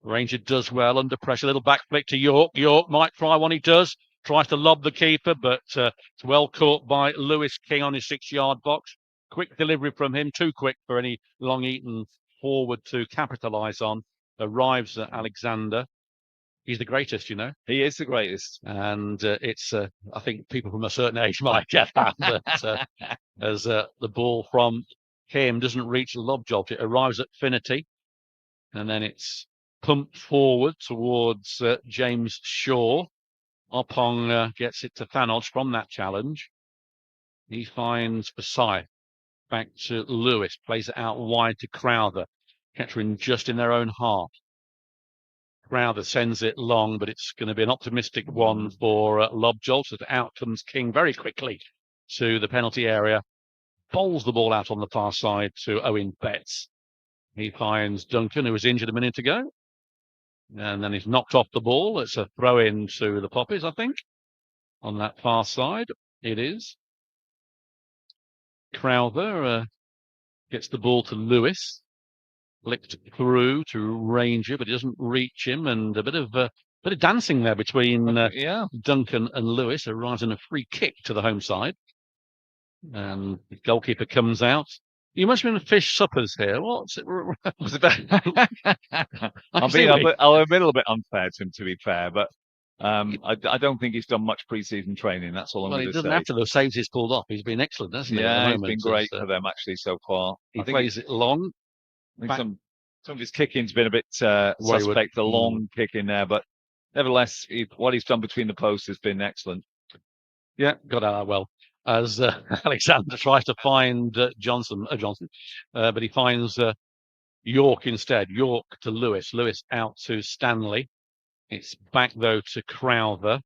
Ranger does well under pressure. A little back flick to York. York might try one. He does. Tries to lob the keeper, but it's well caught by Lewis King on his 6-yard box. Quick delivery from him. Too quick for any Long Eaton forward to capitalise on. Arrives at Alexander. He's the greatest, you know. He is the greatest. And it's, I think people from a certain age might get that. But as the ball from him doesn't reach Lobjolt, it arrives at Finnerty. And then it's pumped forward towards James Shaw. Oppong gets it to Thanos from that challenge. He finds Versailles. Back to Lewis. Plays it out wide to Crowther. Kettering just in their own half. Crowther sends it long, but it's going to be an optimistic one for Lobjolt. As out comes King very quickly to the penalty area. Bowls the ball out on the far side to Owen Betts. He finds Duncan, who was injured a minute ago. And then he's knocked off the ball. It's a throw-in to the Poppies, I think. On that far side, it is. Crowther gets the ball to Lewis. Flicked through to Ranger, but he doesn't reach him. And a bit of dancing there between Duncan and Lewis. Arrives in a free kick to the home side. And the goalkeeper comes out. You must have been fish suppers here. What's it? Was it I'm see being what a little bit unfair to him, to be fair, but I don't think he's done much pre-season training. That's all I'm Well, going he to doesn't say. have to. The saves he's pulled off. He's been excellent, hasn't he? At the Yeah, he's moment, been great for them actually so far. he I think plays it long, I think back some of his kicking's been a bit wayward. suspect, the long kick in there, but nevertheless, what he's done between the posts has been excellent. Yeah, got out well. As Alexander tries to find Johnson, but he finds York instead. York to Lewis. Lewis out to Stanley. It's back though to Crowther.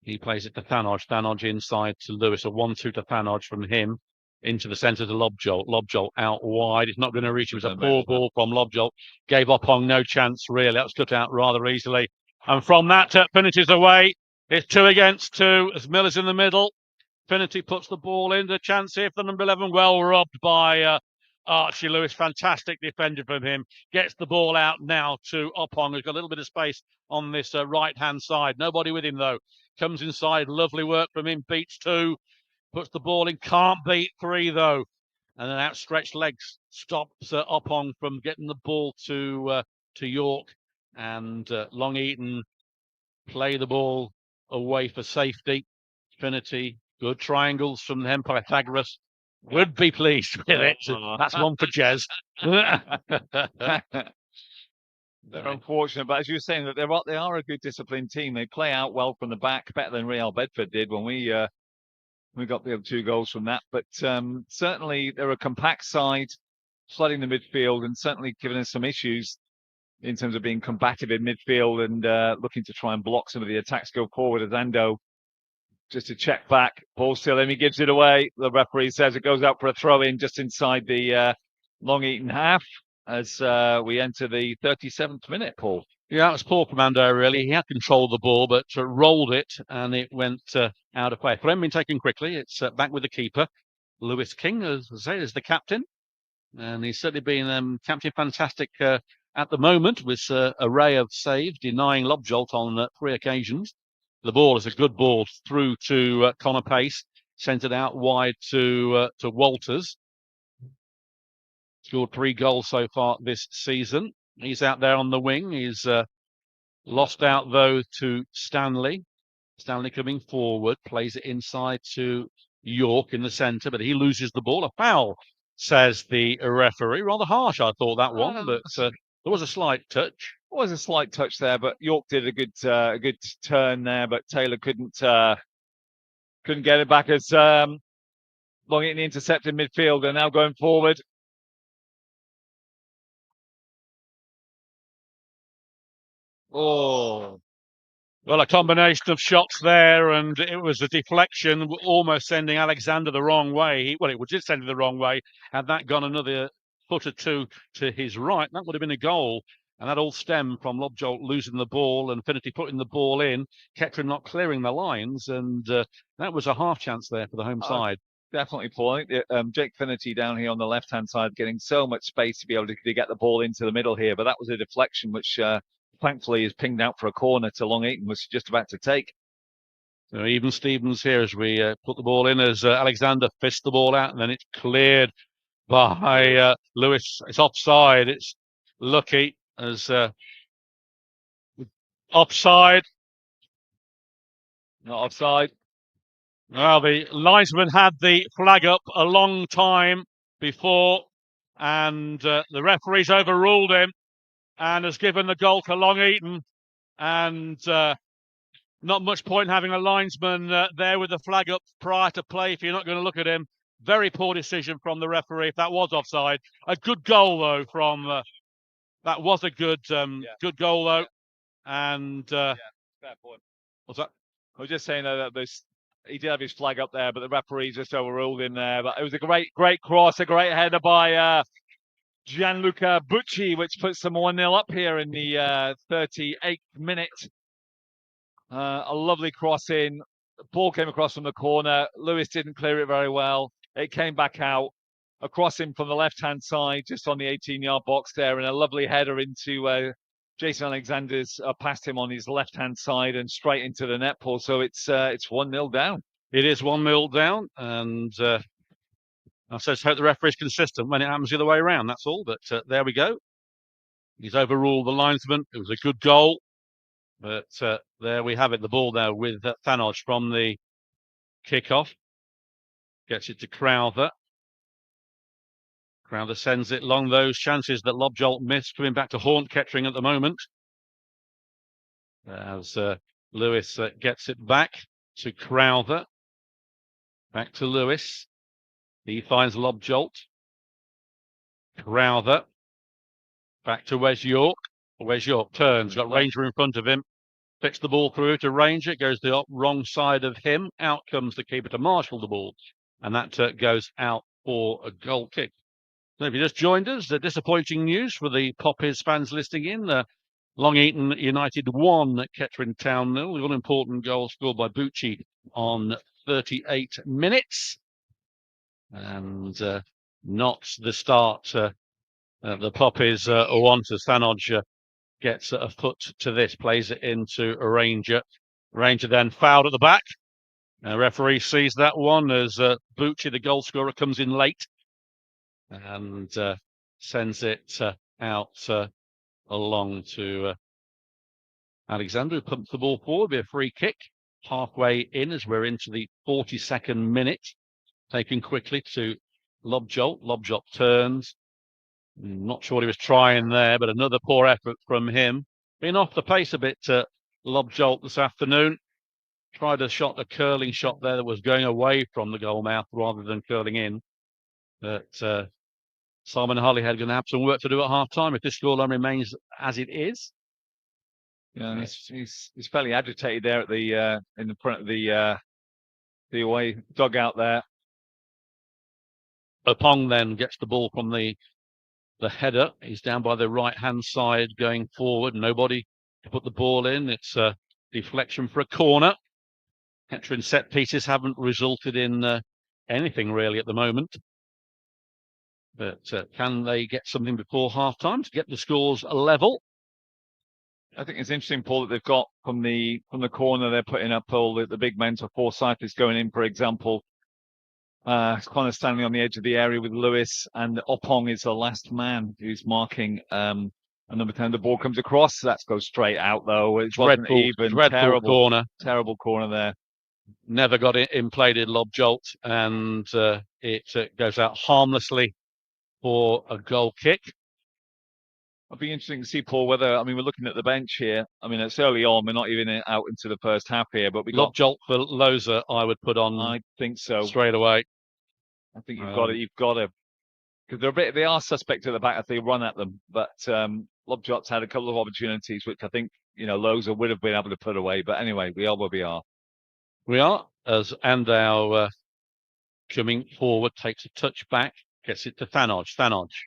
He plays it to Thanodge. Thanodge inside to Lewis. A 1-2 to Thanodge from him into the centre to Lobjolt. Lobjolt out wide. It's not going to reach. It was a poor ball from Lobjolt. Gave Oppong no chance, really. That was cut out rather easily. And from that, finishes away. It's 2 against 2 as Miller's in the middle. Finity puts the ball in. The chance here for the number 11. Well robbed by Archie Lewis. Fantastic defender from him. Gets the ball out now to Oppong, who's got a little bit of space on this right-hand side. Nobody with him, though. Comes inside. Lovely work from him. Beats 2. Puts the ball in. Can't beat 3, though. And then outstretched legs stops Oppong from getting the ball to York. And Long Eaton play the ball away for safety. Finity, good triangles from them. Pythagoras would be pleased with it. That's one for Jez. They're unfortunate, but as you were saying, that they are a good disciplined team. They play out well from the back, better than Real Bedford did when we got the 2 goals from that. But certainly they're a compact side, flooding the midfield, and certainly giving us some issues in terms of being combative in midfield and looking to try and block some of the attacks go forward. As Ando just to check back, ball still in, he gives it away. The referee says it goes out for a throw in just inside the Long Eaton half as we enter the 37th minute, Paul. Yeah, it was poor Commando, really. He had control of the ball, but rolled it and it went out of play. Frame been taken quickly. It's back with the keeper. Lewis King, as I say, is the captain. And he's certainly been captain fantastic at the moment with array of saves, denying Lobjolt on 3 occasions. The ball is a good ball through to Connor Pace, sent it out wide to Walters. Scored 3 goals so far this season. He's out there on the wing. He's lost out though to Stanley. Stanley coming forward, plays it inside to York in the centre, but he loses the ball. A foul, says the referee. Rather harsh, I thought, that one, but there was a slight touch. There was a slight touch there, but York did a good turn there, but Taylor couldn't get it back as Long Eaton intercepted midfield and now going forward. Oh, well, a combination of shots there, and it was a deflection, almost sending Alexander the wrong way. It was just sending the wrong way. Had that gone another foot or 2 to his right, that would have been a goal. And that all stemmed from Lobjolt losing the ball and Finity putting the ball in, Kettering not clearing the lines, and that was a half chance there for the home side. Definitely, Paul. I think Jake Finity down here on the left-hand side getting so much space to be able to get the ball into the middle here, but that was a deflection which thankfully is pinged out for a corner to Long Eaton, was just about to take. So even Stevens here as we put the ball in, as Alexander fists the ball out, and then it's cleared by Lewis. It's offside. It's lucky as offside. Not offside. Well, the linesman had the flag up a long time before, and the referee's overruled him and has given the goal to Long Eaton. And not much point having a linesman there with the flag up prior to play if you're not going to look at him. Very poor decision from the referee if that was offside. A good goal, though, from... that was a good good goal, though. And... fair point. What's that? I was just saying that he did have his flag up there, but the referee just overruled him there. But it was a great cross, a great header by Gianluca Bucci, which puts them 1-0 up here in the 38th minute. A lovely cross in. The ball came across from the corner. Lewis didn't clear it very well. It came back out. Across him from the left-hand side, just on the 18-yard box there, and a lovely header into Jason Alexander's past him on his left-hand side and straight into the net, Paul. So it's 1-0 down. It is 1-0 down, and I just hope the referee's consistent when it happens the other way around, that's all. But there we go. He's overruled the linesman. It was a good goal. But there we have it, the ball there with Thanos from the kickoff. Gets it to Crowther. Crowther sends it long. Those chances that Lobjolt missed coming back to haunt Kettering at the moment. As Lewis gets it back to Crowther. Back to Lewis. He finds Lobjolt. Crowther. Back to Wes York. Wes York turns, got Ranger in front of him. Flicks the ball through to Ranger, goes the wrong side of him. Out comes the keeper to marshal the ball. And that goes out for a goal kick. So if you just joined us, the disappointing news for the Poppies fans listening in. Long Eaton United 1, Kettering Town 0. The all-important goal scored by Bucci on 38 minutes. And not the start the Poppies want, as Thanodge gets a foot to this, plays it into a Ranger. Ranger then fouled at the back. Referee sees that one as Bucci, the goal scorer, comes in late and sends it out along to Alexander, who pumps the ball forward. Be a free kick halfway in as we're into the 42nd minute. Taken quickly to Lobjolt. Lobjolt turns. Not sure what he was trying there, but another poor effort from him. Been off the pace a bit, Lobjolt this afternoon. Tried a curling shot there that was going away from the goal mouth rather than curling in. But Simon Holyhead going to have some work to do at half time if this scoreline remains as it is. Yeah, he's fairly agitated there at the in the front of the away dugout there. Opong then gets the ball from the header. He's down by the right-hand side going forward. Nobody to put the ball in. It's a deflection for a corner. Kettering set pieces haven't resulted in anything really at the moment. But can they get something before half-time to get the scores level? I think it's interesting, Paul, that they've got from the corner, they're putting up all the big men. So Forsyth is going in, for example. Kind of standing on the edge of the area with Lewis, and Opong is the last man who's marking. And number 10, the ball comes across. That goes straight out, though. It wasn't even. Terrible corner there. Never got it in played in Lobjolt, and it goes out harmlessly for a goal kick. It'll be interesting to see, Paul, whether, I mean, we're looking at the bench here. I mean, it's early on. We're not even out into the first half here, but we got Lobjolt for Loza, I would put on. I think so. Straight away. I think you've got to, because they are suspect at the back if they run at them. But Lobjolt's had a couple of opportunities, which I think, Loza would have been able to put away. But anyway, we are where we are. We are, as Andau coming forward, takes a touch back, gets it to Thanodge. Thanodge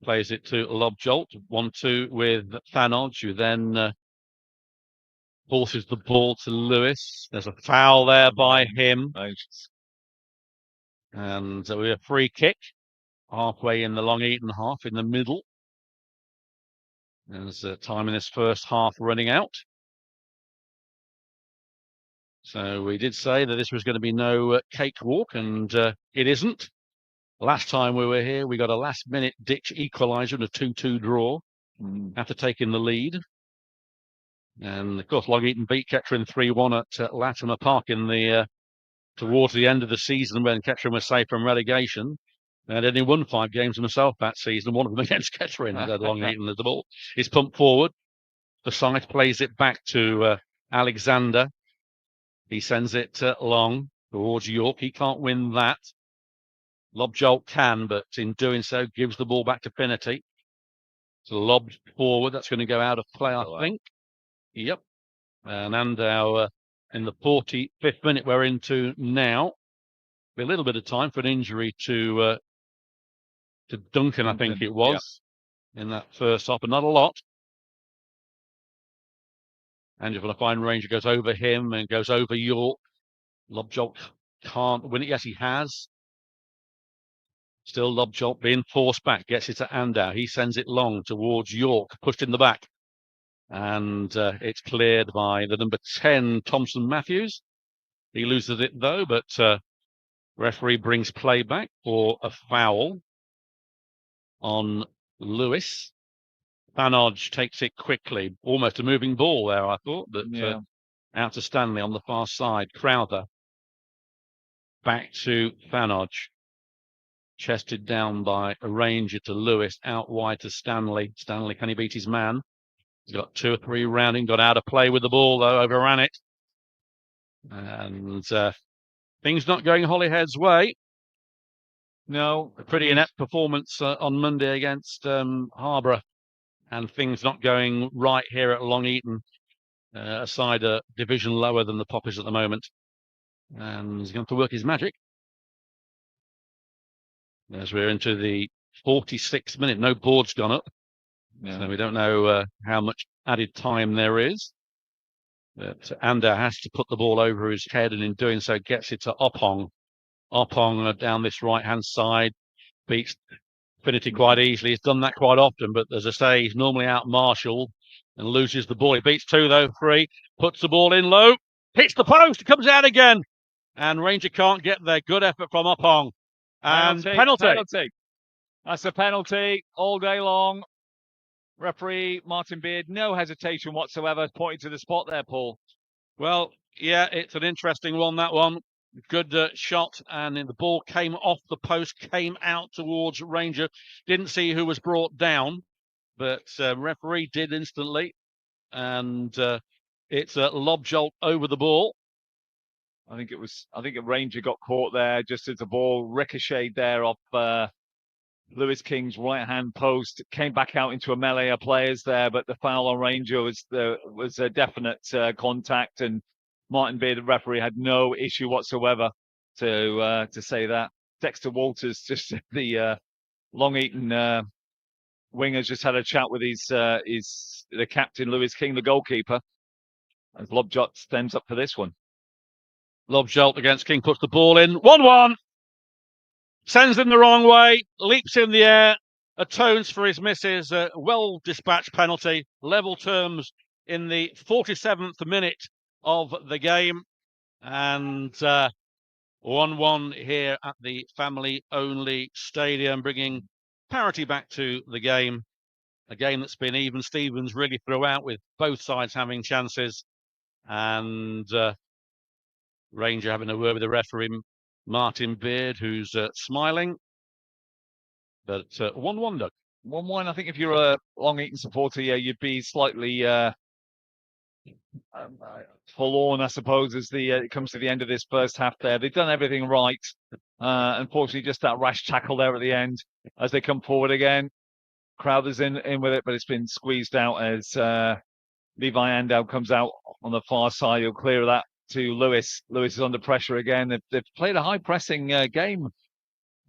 plays it to Lobjolt. 1-2 with Thanodge, who then forces the ball to Lewis. There's a foul there by him. Nice. And we have a free kick halfway in the Long Eaton half, in the middle. There's time in this first half running out. So we did say that this was going to be no cakewalk, and it isn't. Last time we were here, we got a last-minute ditch equaliser in a 2-2 draw after taking the lead. And, of course, Long Eaton beat Kettering 3-1 at Latimer Park in the towards the end of the season when Kettering was safe from relegation. And only won 5 games himself that season, one of them against Kettering. Long Eaton as the ball is pumped forward. Forsyth plays it back to Alexander. He sends it long towards York. He can't win that. Lobjolt can, but in doing so, gives the ball back to Finnerty. So lobbed forward. That's going to go out of play, I think. Yep. And Andau in the 45th minute we're into now. A little bit of time for an injury to Duncan, I think it was, in that first half, but not a lot. Angela Fine Ranger goes over him and goes over York. Lobjolt can't win it. Yes, he has. Still Lobjolt being forced back. Gets it to Andau. He sends it long towards York. Pushed in the back. And it's cleared by the number 10, Thompson Matthews. He loses it, though, but Referee brings play back for a foul on Lewis. Fanodge takes it quickly, almost a moving ball there, I thought, but out to Stanley on the far side. Crowther back to Fanodge. Chested down by a Ranger to Lewis, out wide to Stanley. Stanley, can he beat his man? He's got 2 or 3 around him, got out of play with the ball, though, overran it. And things not going Holyhead's way. No. A pretty inept performance on Monday against Harborough. And things not going right here at Long Eaton, a side a division lower than the Poppies at the moment. And he's going to have to work his magic. As we're into the 46th minute, no board's gone up. Yeah. So we don't know how much added time there is. But Ander has to put the ball over his head, and in doing so gets it to Oppong. Oppong down this right-hand side, beats Finity quite easily. He's done that quite often, but as I say, he's normally out-marshalled and loses the ball. He beats 2, though, 3, puts the ball in low, hits the post, comes out again. And Ranger can't get there. Good effort from Oppong. And penalty. That's a penalty all day long. Referee Martin Beard, no hesitation whatsoever, pointing to the spot there, Paul. Well, yeah, it's an interesting one, that one. Good shot, and the ball came off the post, came out towards Ranger. Didn't see who was brought down, but referee did instantly. And it's a lob jolt over the ball. I think a Ranger got caught there just as the ball ricocheted there off Lewis King's right-hand post. Came back out into a melee of players there, but the foul on Ranger was a definite contact, and Martin Beard, the referee, had no issue whatsoever to say that. Dexter Walters, just the Long Eaton wingers, just had a chat with the captain, Lewis King, the goalkeeper, as lob jolt stems up for this one. Lob jolt against King, puts the ball in. 1-1. Sends him the wrong way, leaps in the air, atones for his misses. A well-dispatched penalty. Level terms in the 47th minute of the game. And 1-1 here at the family-only stadium, bringing parity back to the game. A game that's been even Stevens really throughout, with both sides having chances. And Ranger having a word with the referee, Martin Beard, who's smiling. But 1-1, Doug. 1-1. I think if you're a Long Eaton supporter, yeah, you'd be slightly forlorn, I suppose, as it comes to the end of this first half there. They've done everything right. Unfortunately, just that rash tackle there at the end as they come forward again. Crowther's in with it, but it's been squeezed out as Levi Andow comes out on the far side. He'll clear that to Lewis. Lewis is under pressure again. They've played a high-pressing game,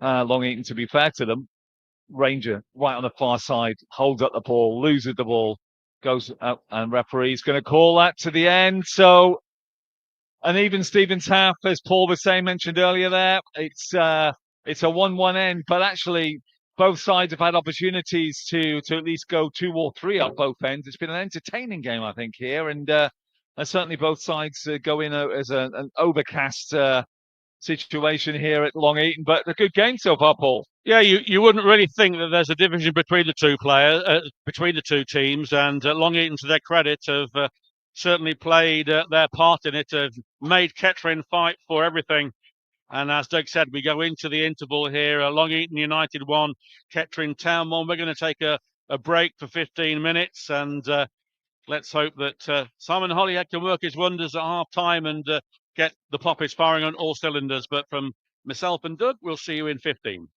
Long Eaton, to be fair to them. Ranger right on the far side, holds up the ball, loses the ball, goes up, and referee's going to call that to the end. So an even Stevens half, as Paul was saying, mentioned earlier there. It's a 1-1 end, but actually both sides have had opportunities to at least go 2 or 3 up both ends. It's been an entertaining game, I think, here, and certainly both sides go in as an overcast situation here at Long Eaton, but a good game so far, Paul. Yeah, you wouldn't really think that there's a division between the two between the two teams, and Long Eaton, to their credit, have certainly played their part in it, have made Kettering fight for everything. And as Doug said, we go into the interval here. Long Eaton United 1, Kettering Town 1. We're going to take a break for 15 minutes, and let's hope that Simon Holyhead can work his wonders at half-time and get the Poppies firing on all cylinders. But from myself and Doug, we'll see you in 15.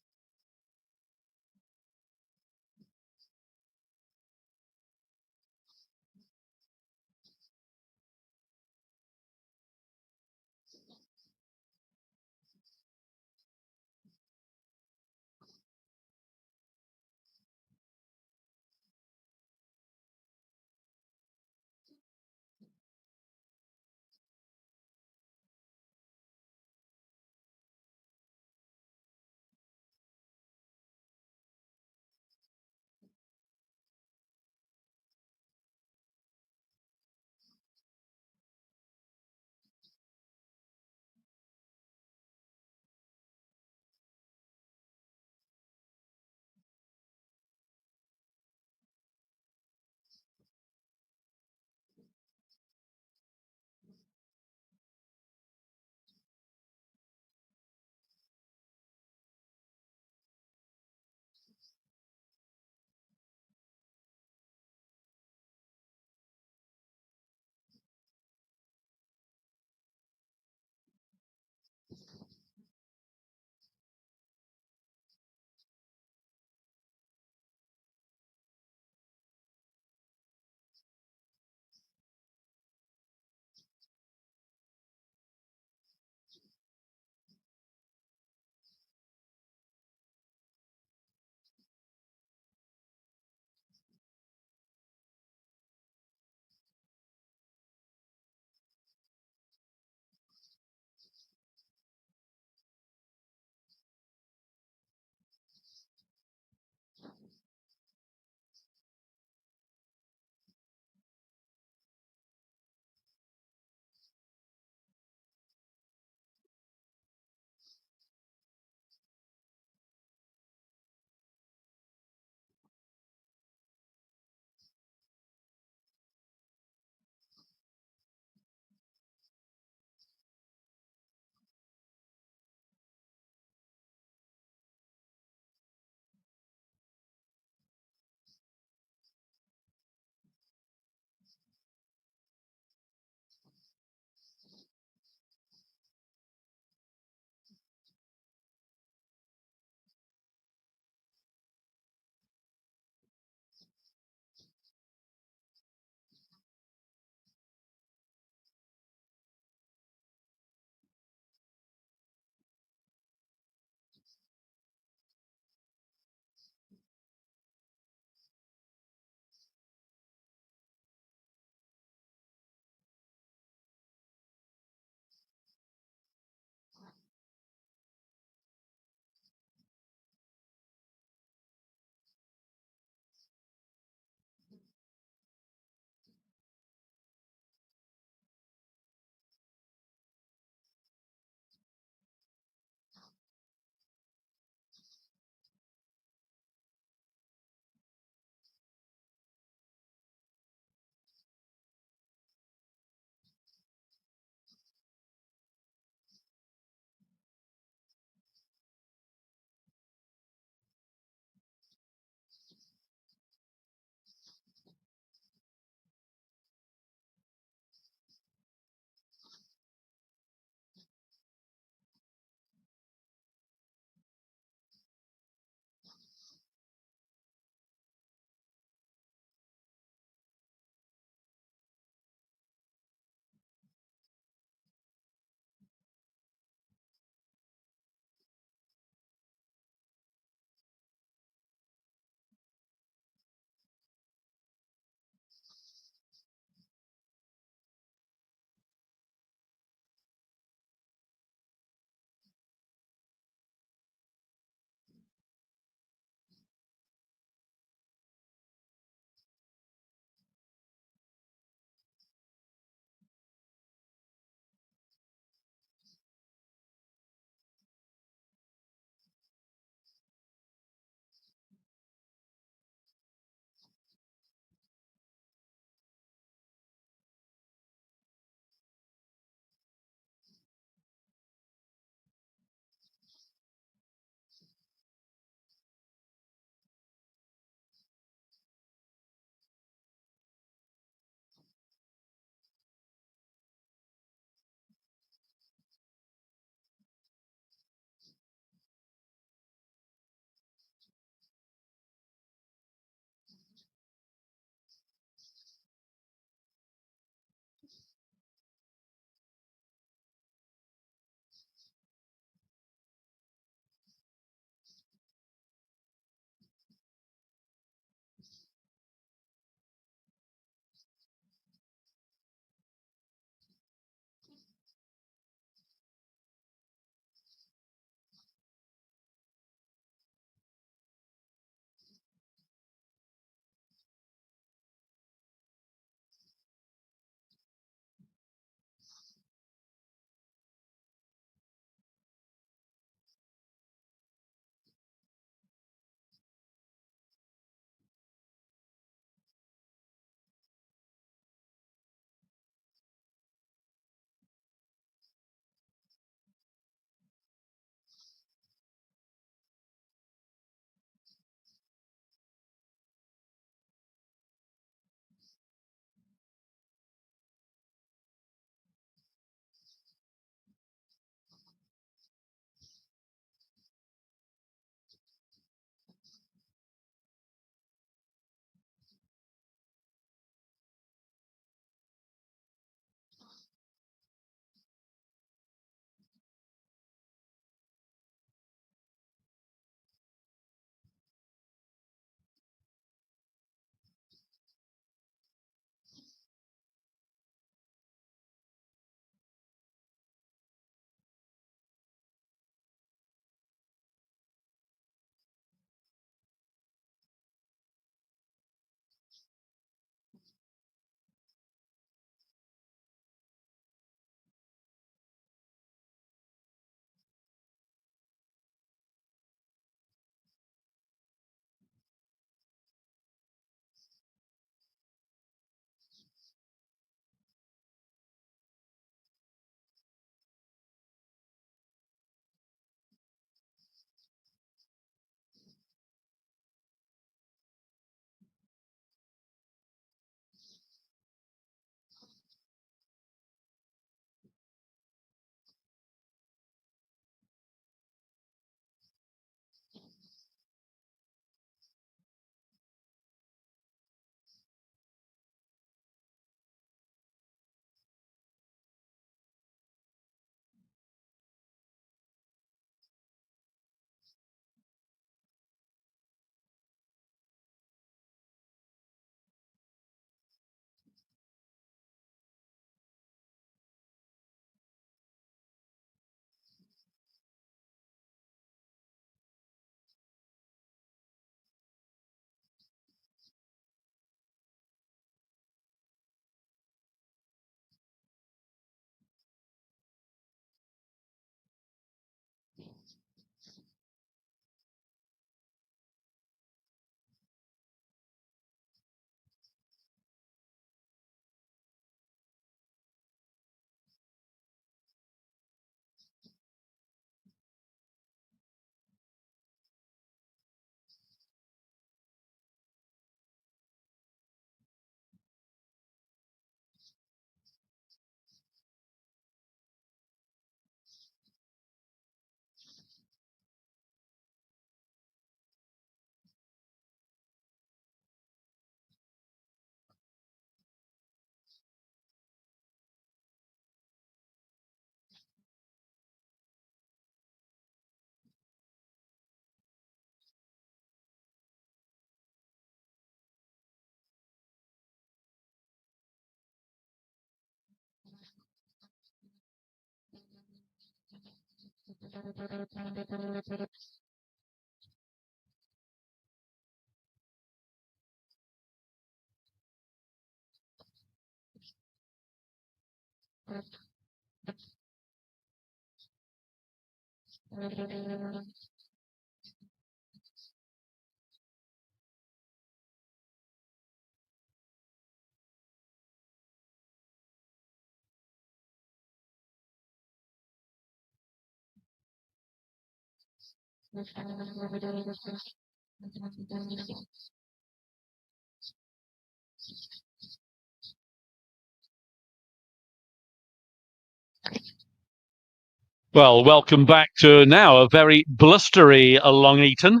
Well, welcome back to now a very blustery Long Eaton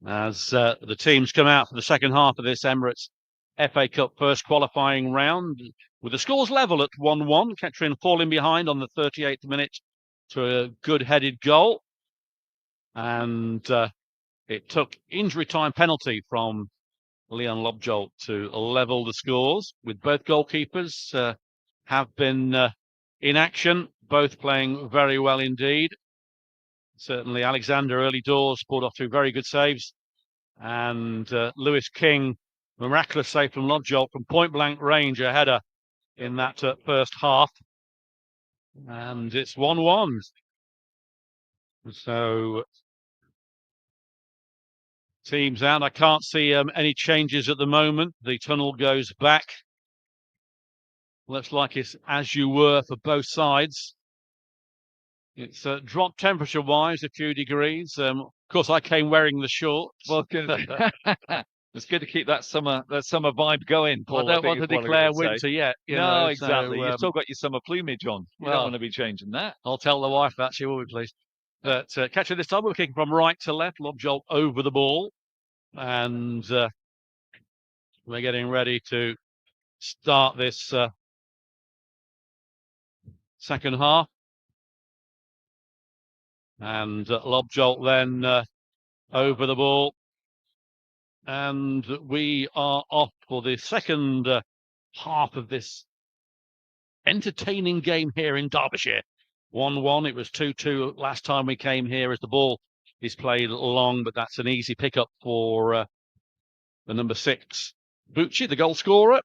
as the teams come out for the second half of this Emirates FA Cup first qualifying round with the scores level at 1-1. Kettering falling behind on the 38th minute to a good-headed goal. And it took injury time penalty from Leon Lobjolt to level the scores, with both goalkeepers have been in action, both playing very well indeed. Certainly Alexander early doors pulled off two very good saves, and Lewis King, miraculous save from Lobjolt from point blank range, a header in that first half, and it's 1-1. So teams out. I can't see any changes at the moment. The tunnel goes back. Looks like it's as you were for both sides. It's dropped temperature-wise a few degrees. Of course, I came wearing the shorts. Well, it's good to keep that summer vibe going, Paul. I don't want to declare winter yet. No, exactly. So, You've still got your summer plumage on. You don't want to be changing that. I'll tell the wife that. She will be pleased. But Catcher this time, we're kicking from right to left. Lobjolt over the ball. And we're getting ready to start this second half. And Lobjolt then over the ball. And we are off for the second half of this entertaining game here in Derbyshire. 1-1. It was 2-2 last time we came here as the ball is played long, but that's an easy pickup for the number 6, Bucci, the goal scorer.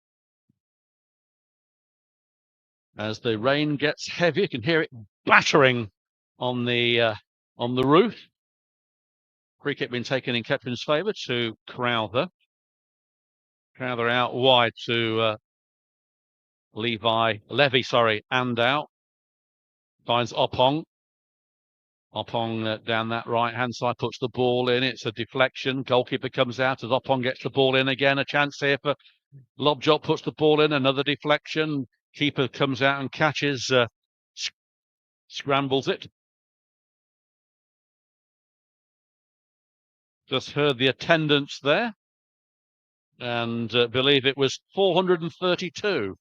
As the rain gets heavy, you can hear it battering on the roof. Free kick being taken in Kettering's favour to Crowther. Crowther out wide to Levy, and out. Finds Opong. Opong down that right-hand side, puts the ball in. It's a deflection. Goalkeeper comes out as Opong gets the ball in again. A chance here for Lobjolt, puts the ball in. Another deflection. Keeper comes out and catches, scrambles it. Just heard the attendance there, and believe it was 432.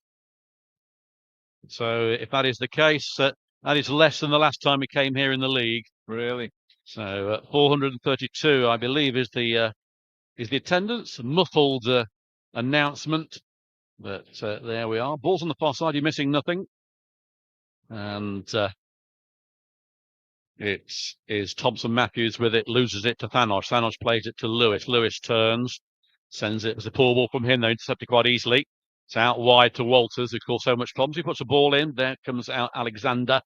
So if that is the case, that is less than the last time we came here in the league. Really? So 432, I believe, is the attendance. Muffled announcement, but there we are. Ball's on the far side. You're missing nothing, and it is Thompson Matthews with it, loses it to Thanos. Thanos plays it to Lewis. Lewis turns, sends it as a poor ball from him, though, intercepted quite easily. It's out wide to Walters, who caused so much problems. He puts a ball in. There comes out Alexander.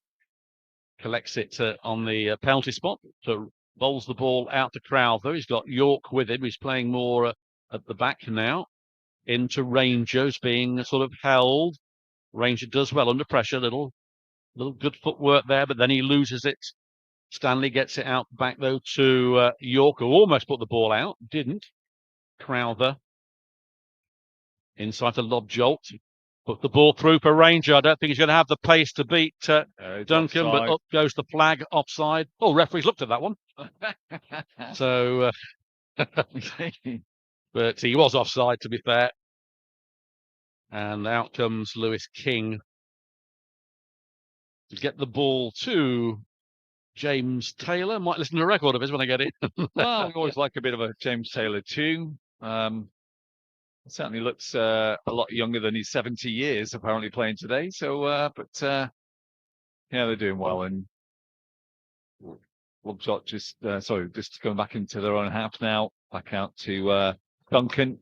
Collects it on the penalty spot. So bowls the ball out to Crowther. He's got York with him. He's playing more at the back now. Into Rangers, being sort of held. Ranger does well under pressure. Little good footwork there, but then he loses it. Stanley gets it out back, though, to York, who almost put the ball out. Didn't. Crowther inside to Lobjolt. Put the ball through for Ranger. I don't think he's going to have the pace to beat Duncan, but up goes the flag, offside. Oh, referee's looked at that one. So, but he was offside, to be fair. And out comes Lewis King to get the ball to James Taylor. Might listen to a record of his when I get it. Well, we always like a bit of a James Taylor tune. Certainly looks a lot younger than his 70 years, apparently, playing today. So, but yeah, they're doing well. And Lob shot just going back into their own half now. Back out to Duncan.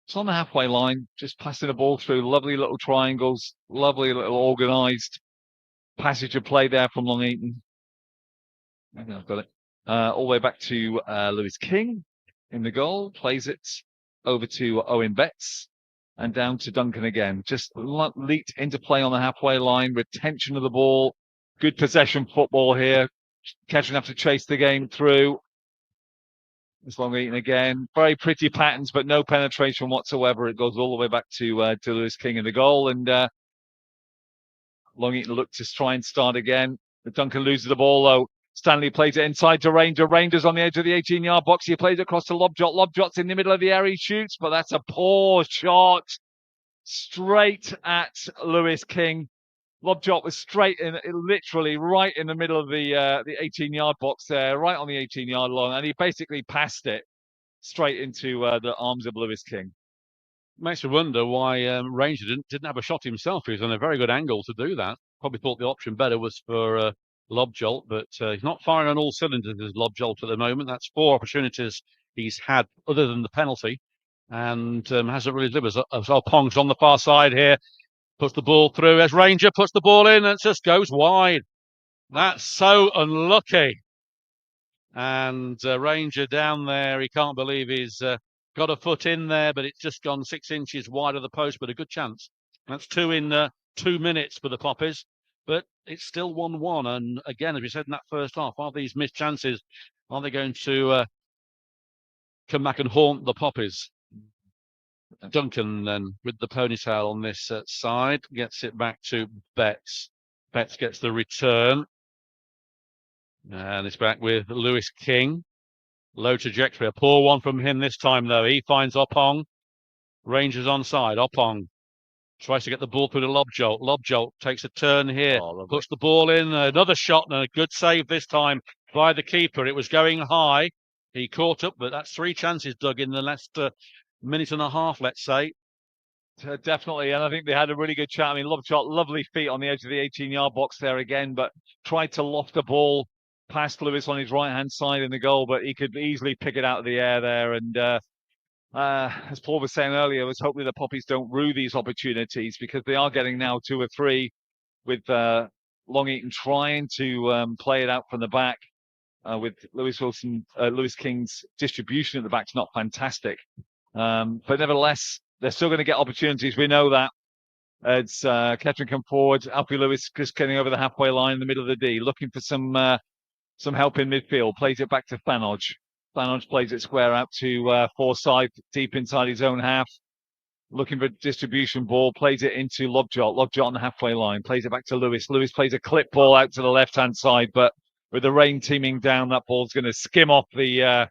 It's on the halfway line, just passing the ball through. Lovely little triangles, lovely little organised passage of play there from Long Eaton. I think I've got it. All the way back to Lewis King in the goal. Plays it over to Owen Betts and down to Duncan again. Just leaped into play on the halfway line. Retention of the ball. Good possession football here. Kettering have to chase the game through. It's Long Eaton again. Very pretty patterns, but no penetration whatsoever. It goes all the way back to Lewis King in the goal. And Long Eaton look to try and start again. Duncan loses the ball, though. Stanley plays it inside to Ranger. Ranger's on the edge of the 18-yard box. He plays it across to Lobjot. Lobjot's in the middle of the area. He shoots, but that's a poor shot. Straight at Lewis King. Lobjot was straight in, literally right in the middle of the 18-yard box there, right on the 18-yard line, and he basically passed it straight into the arms of Lewis King. Makes you wonder why Ranger didn't have a shot himself. He was on a very good angle to do that. Probably thought the option better was for Lobjolt, but he's not firing on all cylinders as Lobjolt at the moment. That's 4 opportunities he's had other than the penalty, and hasn't really delivered. As Pong's on the far side here, puts the ball through as Ranger puts the ball in and it just goes wide. That's so unlucky. And Ranger down there, he can't believe he's got a foot in there, but it's just gone 6 inches wide of the post, but a good chance. That's 2 in 2 minutes for the Poppies, but it's still 1-1. And again, as we said in that first half, are these missed chances, are they going to come back and haunt the Poppies? Duncan then with the ponytail on this side gets it back to Betts. Betts gets the return. And it's back with Lewis King. Low trajectory. A poor one from him this time, though. He finds Opong. Rangers onside. Opong tries to get the ball through to Lobjolt. Lobjolt takes a turn here. Puts the ball in. Another shot and a good save this time by the keeper. It was going high. He caught up, but that's 3 chances, Doug, in the last minute and a half, let's say. Definitely, and I think they had a really good chat. I mean, Lobjolt, lovely feet on the edge of the 18-yard box there again, but tried to loft the ball past Lewis on his right-hand side in the goal, but he could easily pick it out of the air there. And as Paul was saying earlier, was hopefully the Poppies don't rue these opportunities, because they are getting now 2 or 3 with Long Eaton trying to play it out from the back. With Lewis King's distribution at the back's not fantastic. But nevertheless, they're still going to get opportunities. We know that. As Kettering come forward, Alfie Lewis just getting over the halfway line in the middle of the D, looking for some help in midfield. Plays it back to Fanoj. Fanoj plays it square out to Forsyth, deep inside his own half. Looking for a distribution ball, plays it into Lobjot. Lobjot on the halfway line, plays it back to Lewis. Lewis plays a clip ball out to the left-hand side, but with the rain teeming down, that ball's going to skim off the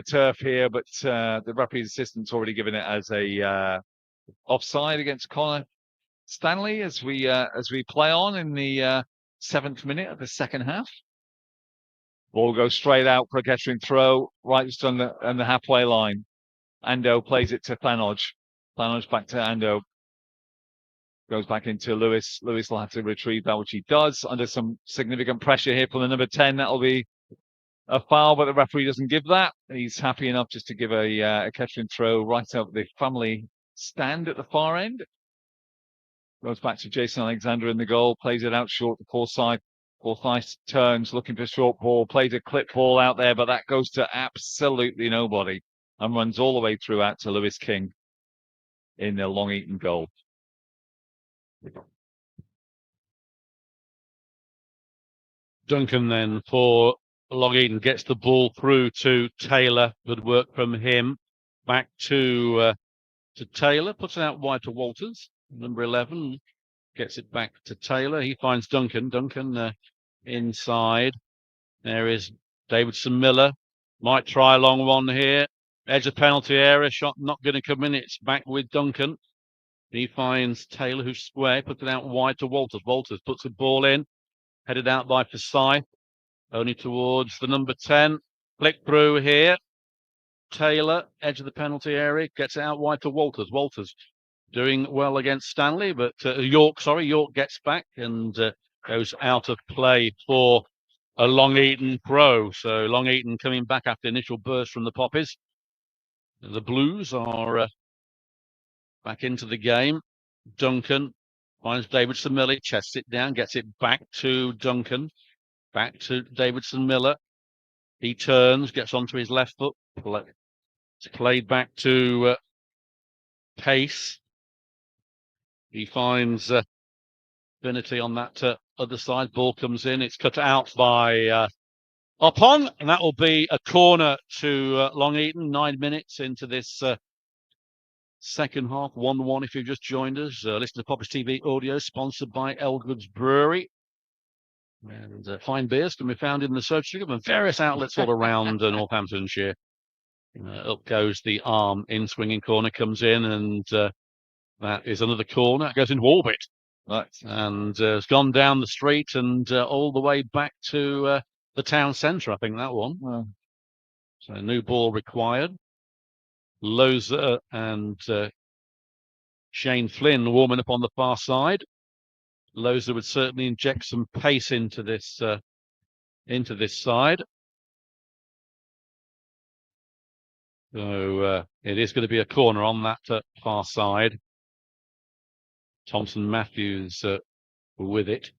turf here. But the referee's assistant's already given it as a offside against Connor Stanley as we play on in the 7th minute of the second half. Ball goes straight out for a Kettering throw, right just on the halfway line. Ando plays it to Fanoj. Fanoj back to Ando. Goes back into Lewis. Lewis will have to retrieve that, which he does under some significant pressure here from the number 10. That'll be a foul, but the referee doesn't give that. He's happy enough just to give a Kettering throw right up the family stand at the far end. Goes back to Jason Alexander in the goal. Plays it out short to Forsyth. Forsyth turns, looking for a short ball. Plays a clip ball out there, but that goes to absolutely nobody and runs all the way through out to Lewis King in the Long Eaton goal. Duncan then for Long Eaton gets the ball through to Taylor. Good work from him. Back to Taylor. Puts it out wide to Walters. Number 11 gets it back to Taylor. He finds Duncan. Duncan inside. There is Davidson Miller. Might try a long one here. Edge of penalty area. Shot not going to come in. It's back with Duncan. He finds Taylor, who's square. Puts it out wide to Walters. Walters puts the ball in. Headed out by Forsyth. Only towards the number 10. Flick through here. Taylor, edge of the penalty area. Gets it out wide to Walters. Walters doing well against Stanley, but York gets back and goes out of play for a Long Eaton throw. So Long Eaton coming back after initial burst from the Poppies. The Blues are back into the game. Duncan finds Davidson Miller, chests it down, gets it back to Duncan, back to Davidson Miller. He turns, gets onto his left foot. It's played back to Pace. He finds Finity on that other side. Ball comes in. It's cut out by Upon, and that will be a corner to Long Eaton. 9 minutes into this second half, 1-1 if you've just joined us. Listen to Poppers TV audio, sponsored by Elgood's Brewery. And fine beers can be found in the social and various outlets all around Northamptonshire. Up goes the arm, in swinging corner comes in, and that is another corner. It goes into orbit. Right. And has gone down the street and all the way back to the town centre, I think, that one. Wow. So new ball required. Loza and Shane Flynn warming up on the far side. Loza would certainly inject some pace into this side. So it is going to be a corner on that far side. Thompson Matthews with it.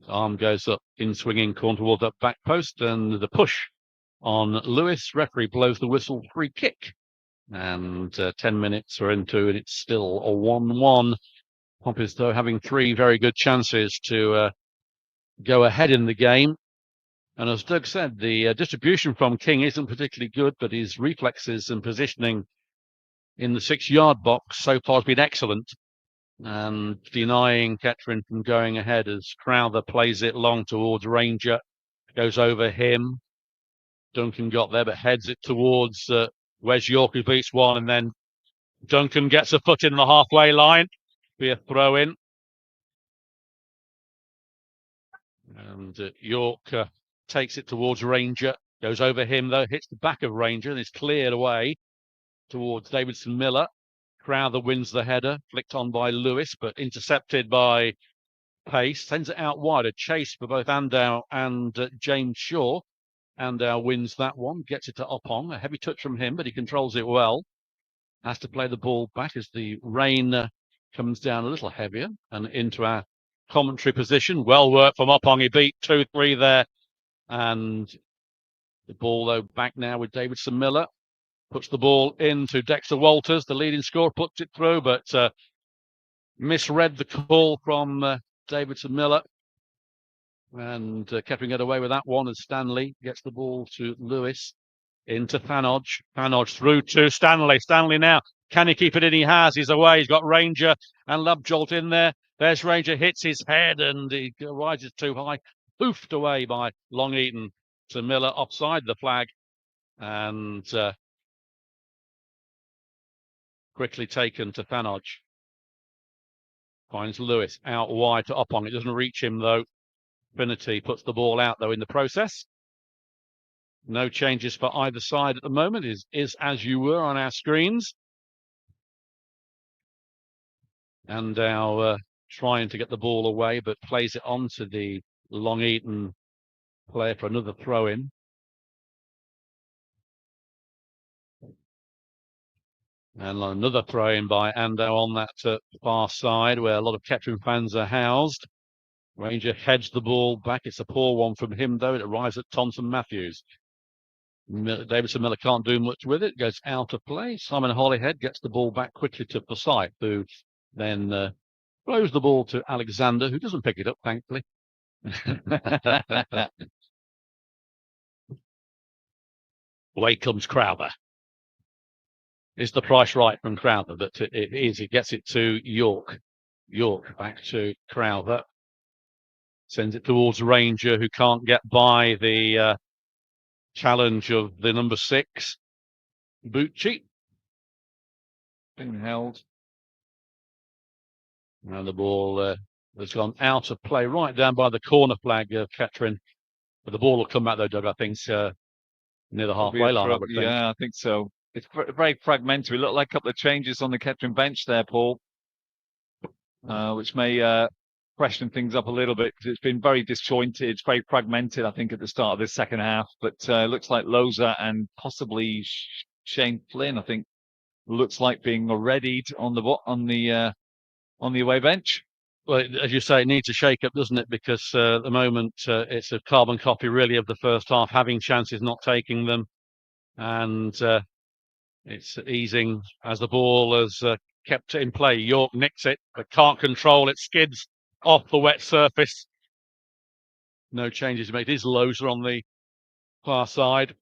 Arm goes up in swinging corner towards that back post, and the push on Lewis. Referee blows the whistle, free kick. And 10 minutes are into it. It's still a 1-1. Poppies, though, having 3 very good chances to go ahead in the game. And as Doug said, the distribution from King isn't particularly good, but his reflexes and positioning in the 6-yard box so far has been excellent. And denying Kettering from going ahead as Crowther plays it long towards Ranger. Goes over him. Duncan got there, but heads it towards Wes York, who beats one, and then Duncan gets a foot in the halfway line. Be a throw in. And York takes it towards Ranger. Goes over him, though, hits the back of Ranger, and is cleared away towards Davidson Miller. Crowther wins the header, flicked on by Lewis, but intercepted by Pace. Sends it out wide, a chase for both Andow and James Shaw. Andow wins that one, gets it to Opong. A heavy touch from him, but he controls it well. Has to play the ball back as the rain comes down a little heavier and into our commentary position. Well worked from Opong. He beat 2-3 there. And the ball, though, back now with Davidson Miller. Puts the ball into Dexter Walters, the leading scorer, puts it through, but misread the call from Davidson Miller. And Kettering get away with that one as Stanley gets the ball to Lewis. Into Thanodge. Thanodge through to Stanley. Stanley now. Can he keep it in? He has. He's away. He's got Ranger and Lovejolt in there. There's Ranger, hits his head and he rises too high. Poofed away by Long Eaton to Miller offside the flag. And quickly taken to Thanodge. Finds Lewis out wide to Opong. It doesn't reach him, though. Finity puts the ball out, though, in the process. No changes for either side at the moment. Is as you were on our screens. And now trying to get the ball away, but plays it on to the Long Eaton player for another throw-in. And another throw-in by Ando on that far side, where a lot of Kettering fans are housed. Ranger heads the ball back. It's a poor one from him, though. It arrives at Thompson Matthews. Davidson Miller can't do much with it. Goes out of play. Simon Holyhead gets the ball back quickly to Forsyth, who then throws the ball to Alexander, who doesn't pick it up, thankfully. Away comes Crowther. Is the price right from Crowther? But it is. He gets it to York. York back to Crowther. Sends it towards Ranger, who can't get by the challenge of the number 6, Bucci. Being held. And the ball has gone out of play, right down by the corner flag of Kettering. But the ball will come back, though, Doug, I think, near the halfway line, I would think. Yeah, I think so. It's very fragmentary. Look like a couple of changes on the Kettering bench there, Paul, which may freshen things up a little bit because it's been very disjointed, it's very fragmented, I think, at the start of this second half. But it looks like Loza and possibly Shane Flynn, I think, looks like being readied on the away bench. Well, as you say, it needs a shake-up, doesn't it? Because at the moment it's a carbon copy, really, of the first half, having chances, not taking them, and it's easing as the ball has kept in play. York nicks it, but can't control it. Skids off the wet surface. No changes made. It is Loza on the far side,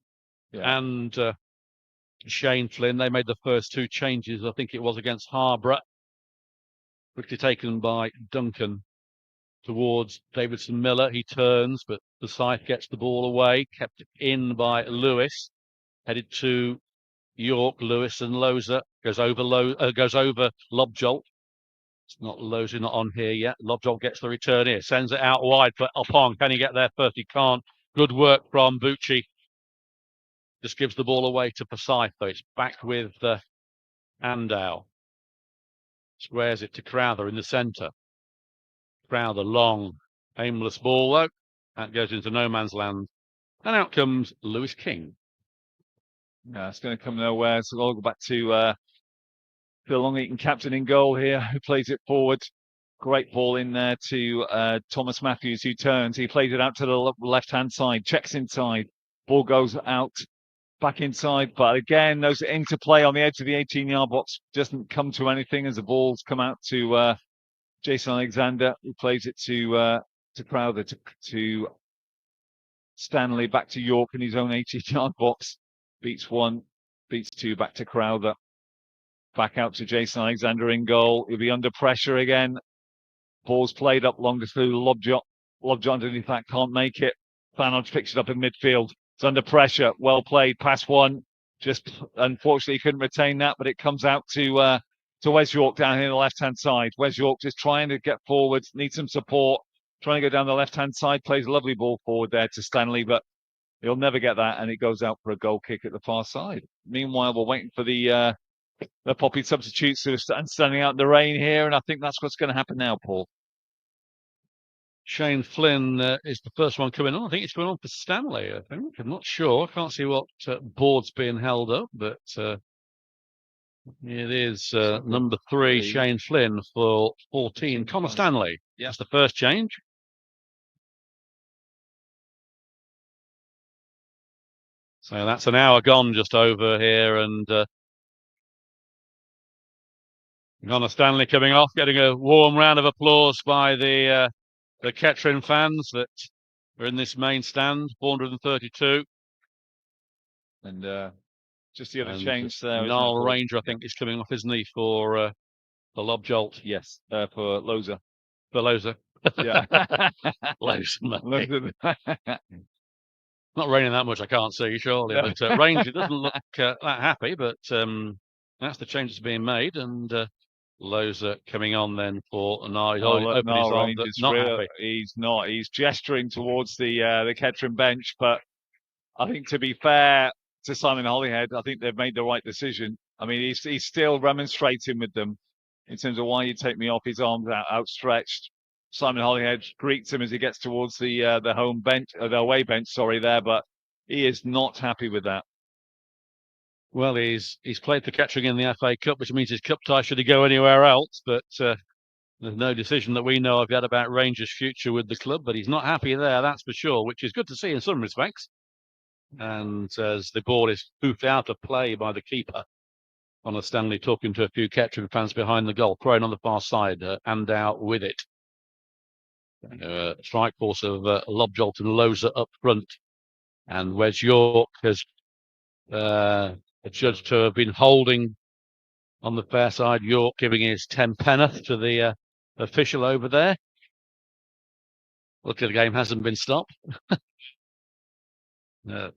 and Shane Flynn. They made the first two changes. I think it was against Harborough. Quickly taken by Duncan towards Davidson Miller. He turns, but the scythe gets the ball away. Kept in by Lewis. Headed to York. Lewis and Loza goes over Lobjolt. It's not Loza, not on here yet. Lobjolt gets the return here. Sends it out wide for Opong. Can he get there first? He can't. Good work from Bucci. Just gives the ball away to Forsyth, though. It's back with Andow. Squares it to Crowther in the centre. Crowther, long, aimless ball, though. That goes into no man's land. And out comes Lewis King. Yeah, it's going to come nowhere. So I'll go back to Phil Long Eaton, captain in goal here, who plays it forward. Great ball in there to Thomas Matthews, who turns. He plays it out to the left-hand side, checks inside. Ball goes out, back inside. But again, those interplay on the edge of the 18-yard box doesn't come to anything as the ball's come out to Jason Alexander, who plays it to Crowther, to Stanley, back to York in his own 18-yard box. Beats one, beats two, back to Crowther. Back out to Jason Alexander in goal. He'll be under pressure again. Ball's played up longer through Lobjolt. Lobjolt underneath that can't make it. Fanodge picks it up in midfield. It's under pressure. Well played. Pass one. Just unfortunately couldn't retain that, but it comes out to Wes York down here on the left-hand side. Wes York just trying to get forward, needs some support. Trying to go down the left-hand side. Plays a lovely ball forward there to Stanley, but he'll never get that, and it goes out for a goal kick at the far side. Meanwhile, we're waiting for the Poppy substitutes who are standing out in the rain here, and I think that's what's going to happen now, Paul. Shane Flynn is the first one coming on. I think it's going on for Stanley, I think. I'm not sure. I can't see what board's being held up, but it is number 3, Shane Flynn, for 14. Connor Stanley. Yeah. That's the first change. So that's an hour gone just over here, and Connor Stanley coming off, getting a warm round of applause by the Kettering fans that are in this main stand, 432. And just the other change there. Niall Ranger, I think, is coming off, isn't he, for Lobjolt? Yes, for Loza. For Loza. Yeah. Loza. Not raining that much, I can't see, surely. Yeah. But Ranger doesn't look that happy, but that's the change that's being made. And Loza coming on then for Niall. Not happy. He's not. He's gesturing towards the Kettering bench. But I think, to be fair to Simon Holyhead, I think they've made the right decision. I mean, he's still remonstrating with them in terms of why you take me off. His arms outstretched. Simon Holyhead greets him as he gets towards the home bench, the away bench, there, but he is not happy with that. Well, he's played for Kettering in the FA Cup, which means his cup tie should he go anywhere else, but there's no decision that we know of yet about Rangers' future with the club, but he's not happy there, that's for sure, which is good to see in some respects. And as the ball is hoofed out of play by the keeper, Connor Stanley talking to a few Kettering fans behind the goal, thrown on the far side, and out with it. Strike force of Lobjolt and Loza up front, and Wes York has judged to have been holding on the fair side. York giving his 10 penneth to the official over there. Luckily, the game hasn't been stopped. It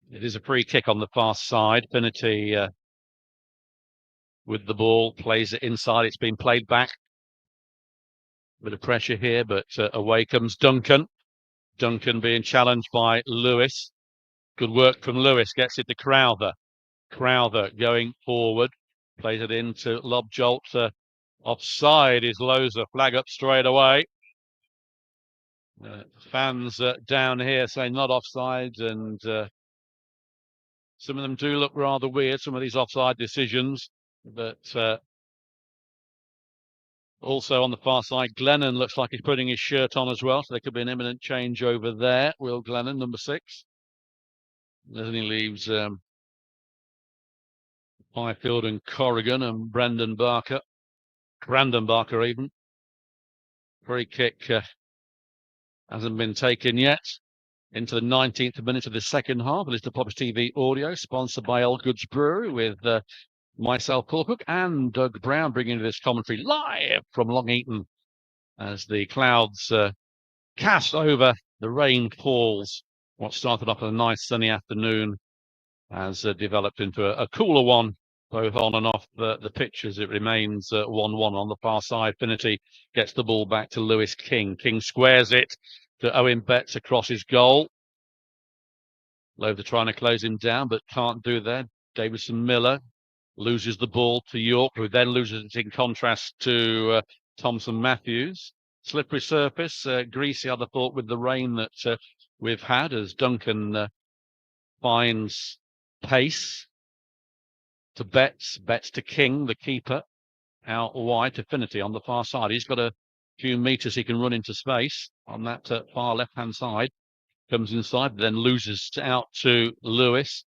is a free kick on the far side. Finity with the ball, plays it inside. It's been played back. Bit of pressure here, but away comes Duncan. Duncan being challenged by Lewis. Good work from Lewis. Gets it to Crowther. Crowther going forward. Plays it into Lobjolt. Offside is Loza. Flag up straight away. Fans down here saying not offside, and some of them do look rather weird, some of these offside decisions. But also on the far side, Glennon looks like he's putting his shirt on as well, so there could be an imminent change over there. Will Glennon, number 6. Then he leaves Highfield and Corrigan and Brandon Barker even. Free kick hasn't been taken yet. Into the 19th minute of the second half. It is the Poppers TV audio, sponsored by Old Goods Brewery, with myself, Paul Cook, and Doug Brown, bringing this commentary live from Long Eaton as the clouds cast over. The rain falls. What started off a nice sunny afternoon has developed into a cooler one, both on and off the pitch, as it remains 1-1 on the far side. Finnerty gets the ball back to Lewis King. King squares it to Owen Betts across his goal. Loader trying to close him down, but can't do that. Davison Miller loses the ball to York, who then loses it in contrast to Thompson Matthews. Slippery surface, greasy, I'd have thought, with the rain that we've had, as Duncan finds pace to Betts to King, the keeper, out wide to Finnerty on the far side. He's got a few metres he can run into space on that far left-hand side. Comes inside, then loses out to Lewis.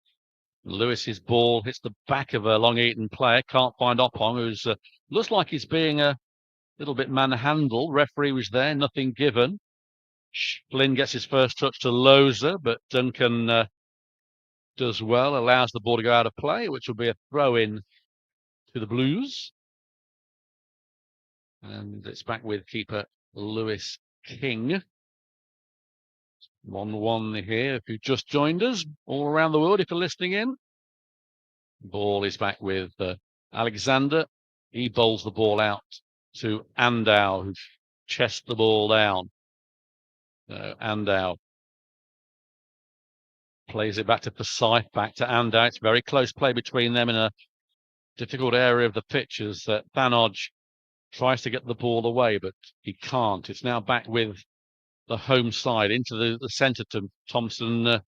Lewis's ball hits the back of a Long Eaton player. Can't find Oppong, who's looks like he's being a little bit manhandled. Referee was there, nothing given. Flynn gets his first touch to Loza, but Duncan does well, allows the ball to go out of play, which will be a throw-in to the Blues. And it's back with keeper Lewis King. 1-1 here. If you've just joined us, all around the world, if you're listening in. Ball is back with Alexander. He bowls the ball out to Andow, who chests the ball down. Andow plays it back to Forsyth, back to Andow. It's very close play between them in a difficult area of the pitch, as Thanodge tries to get the ball away, but he can't. It's now back with the home side into the centre to Thompson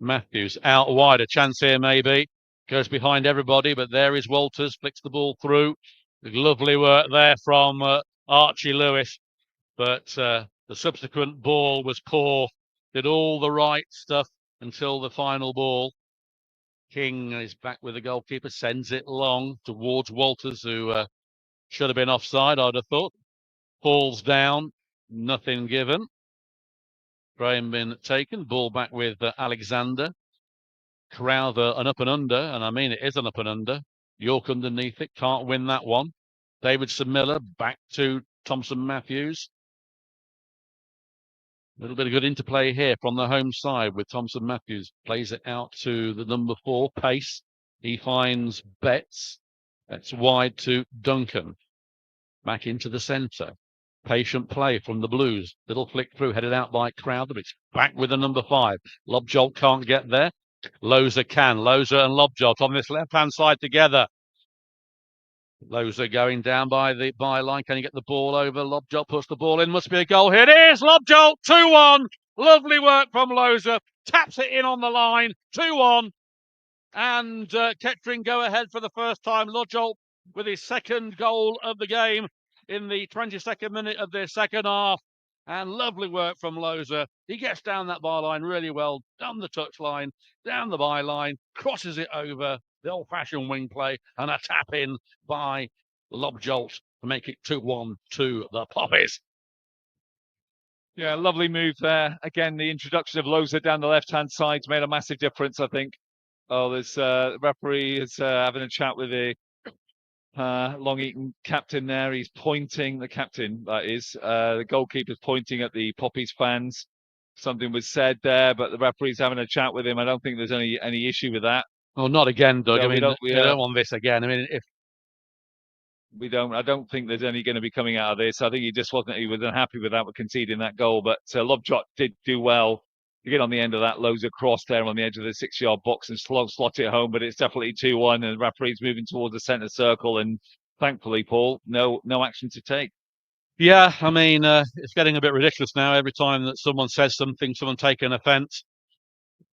Matthews. Out wide, a chance here maybe. Goes behind everybody, but there is Walters, flicks the ball through. Lovely work there from Archie Lewis, but the subsequent ball was poor. Did all the right stuff until the final ball. King is back with the goalkeeper, sends it long towards Walters, who should have been offside, I'd have thought. Falls down, nothing given. Graham been taken, ball back with Alexander. Crowther, an up and under, and I mean it is an up and under. York underneath it, can't win that one. Davidson Miller back to Thompson Matthews. A little bit of good interplay here from the home side with Thompson Matthews. Plays it out to the number 4, Pace. He finds Betts. That's wide to Duncan. Back into the centre. Patient play from the Blues. Little flick through, headed out by Crowther. It's back with the number 5. Lobjolt can't get there. Loza can. Loza and Lobjolt on this left-hand side together. Loza going down by the byline. Can he get the ball over? Lobjolt puts the ball in. Must be a goal. Here it is. Lobjolt 2-1. Lovely work from Loza. Taps it in on the line. 2-1. And Kettering go ahead for the first time. Lobjolt with his second goal of the game in the 22nd minute of their second half. And lovely work from Loza. He gets down that byline really well, down the touchline, down the byline, crosses it over, the old-fashioned wing play, and a tap in by Lobjolt to make it 2-1 to the Poppies. Yeah, lovely move there. Again, the introduction of Loza down the left-hand side's made a massive difference, I think. Oh, there's referee is having a chat with the Long Eaton captain there. He's pointing, the captain, that is. The goalkeeper's pointing at the Poppies fans. Something was said there, but the referee's having a chat with him. I don't think there's any issue with that. Oh, not again, Doug. No, I mean, we don't want this again. I mean, if I don't think there's any going to be coming out of this. I think he was unhappy with that, with conceding that goal. But Lobjolt did do well to get on the end of that Loza cross there on the edge of the 6-yard box and slot it home. But it's definitely 2-1, and the referee's moving towards the centre circle. And thankfully, Paul, no action to take. Yeah, I mean, it's getting a bit ridiculous now. Every time that someone says something, someone taking offence.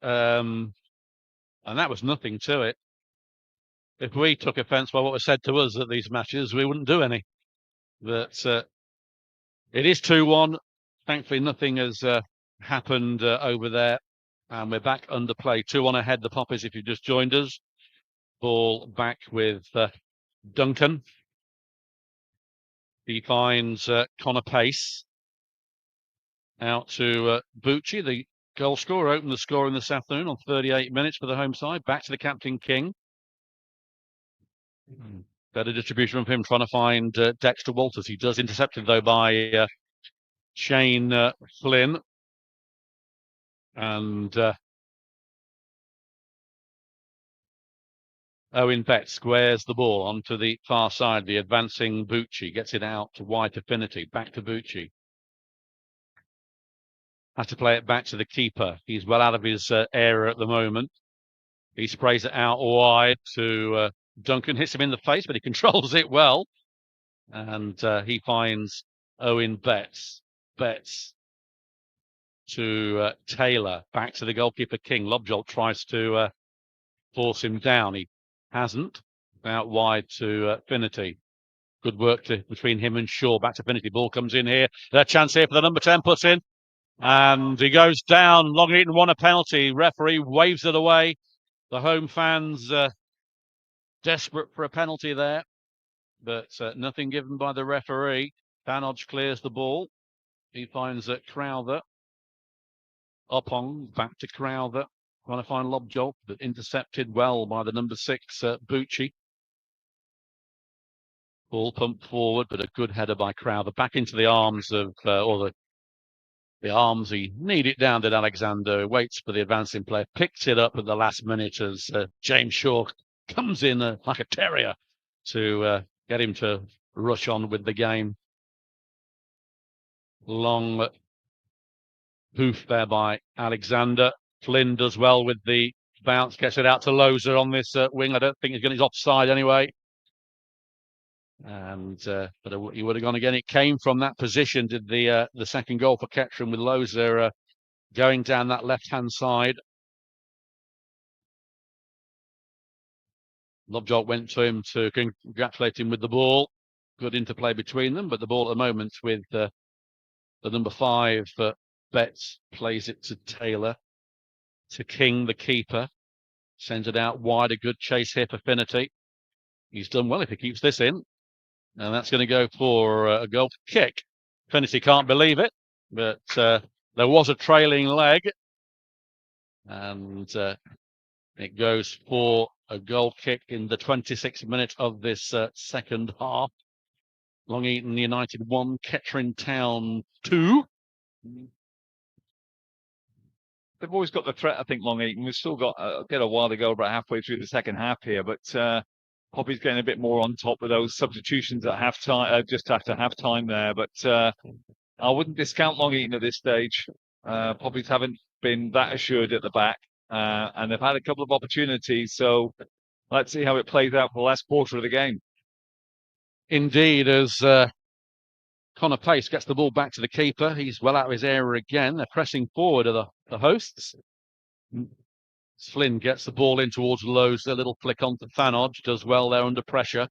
And that was nothing to it. If we took offence by what was said to us at these matches, we wouldn't do any. But it is 2-1. Thankfully, nothing has happened over there. And we're back under play. 2-1 ahead, the Poppies, if you've just joined us. Ball back with Duncan. He finds Connor Pace out to Bucci, the goal scorer, opened the scoring this afternoon on 38 minutes for the home side. Back to the captain, King. Better distribution from him, trying to find Dexter Walters. He does, intercepted though by Shane Flynn. And Owen Betts squares the ball onto the far side. The advancing Bucci gets it out to wide to Finity. Back to Bucci. Has to play it back to the keeper. He's well out of his area at the moment. He sprays it out wide to Duncan. Hits him in the face, but he controls it well. And he finds Owen Betts. Betts to Taylor. Back to the goalkeeper, King. Lobjolt tries to force him down. He hasn't. Out wide to Finity. Good work between him and Shaw. Back to Finity. Ball comes in here. There's a chance here for the number 10 puts in. And he goes down. Long Eaton won a penalty. Referee waves it away. The home fans desperate for a penalty there. But nothing given by the referee. Thanodge clears the ball. He finds Crowther. Opong back to Crowther. Trying to find Lobjolt, but intercepted well by the number 6, Bucci. Ball pumped forward, but a good header by Crowther. Back into the arms of, or the arms he needed down to Alexander. Waits for the advancing player. Picks it up at the last minute as James Shaw comes in like a terrier to get him to rush on with the game. Long hoof there by Alexander. Flynn does well with the bounce, gets it out to Loza on this wing. I don't think he's going to offside anyway. And but he would have gone again. It came from that position, did the second goal for Kettering, with Loza going down that left-hand side. Lobjolt went to him to congratulate him with the ball. Good interplay between them, but the ball at the moment with the number 5, Betts, plays it to Taylor. To King, the keeper. Sends it out wide. A good chase here for Finity. He's done well if he keeps this in. And that's going to go for a goal kick. Finity can't believe it, but there was a trailing leg. And it goes for a goal kick in the 26th minute of this second half. Long Eaton United 1, Kettering Town 2. They've always got the threat, I think, Long Eaton. We've still got a while to go, about halfway through the second half here, but Poppy's getting a bit more on top with those substitutions at half time, just after half time there. But I wouldn't discount Long Eaton at this stage. Poppy's haven't been that assured at the back, and they've had a couple of opportunities. So let's see how it plays out for the last quarter of the game. Indeed, as Connor Pace gets the ball back to the keeper. He's well out of his area again. They're pressing forward of the hosts. Flynn gets the ball in towards Lowe's. A little flick onto Thanodge. Does well there under pressure.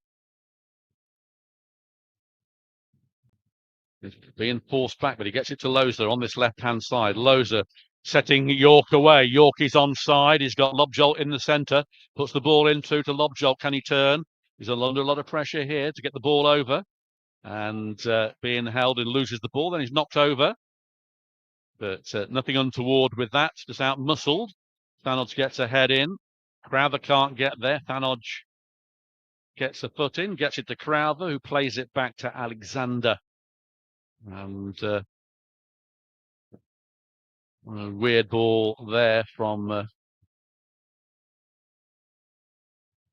He's being forced back, but he gets it to Loza on this left-hand side. Loza setting York away. York is onside. He's got Lobjolt in the centre. Puts the ball into to Lobjolt. Can he turn? He's under a lot of pressure here to get the ball over. And being held and loses the ball. Then he's knocked over. But nothing untoward with that. Just out-muscled. Thanodge gets a head in. Crowther can't get there. Thanodge gets a foot in. Gets it to Crowther, who plays it back to Alexander. And a weird ball there from...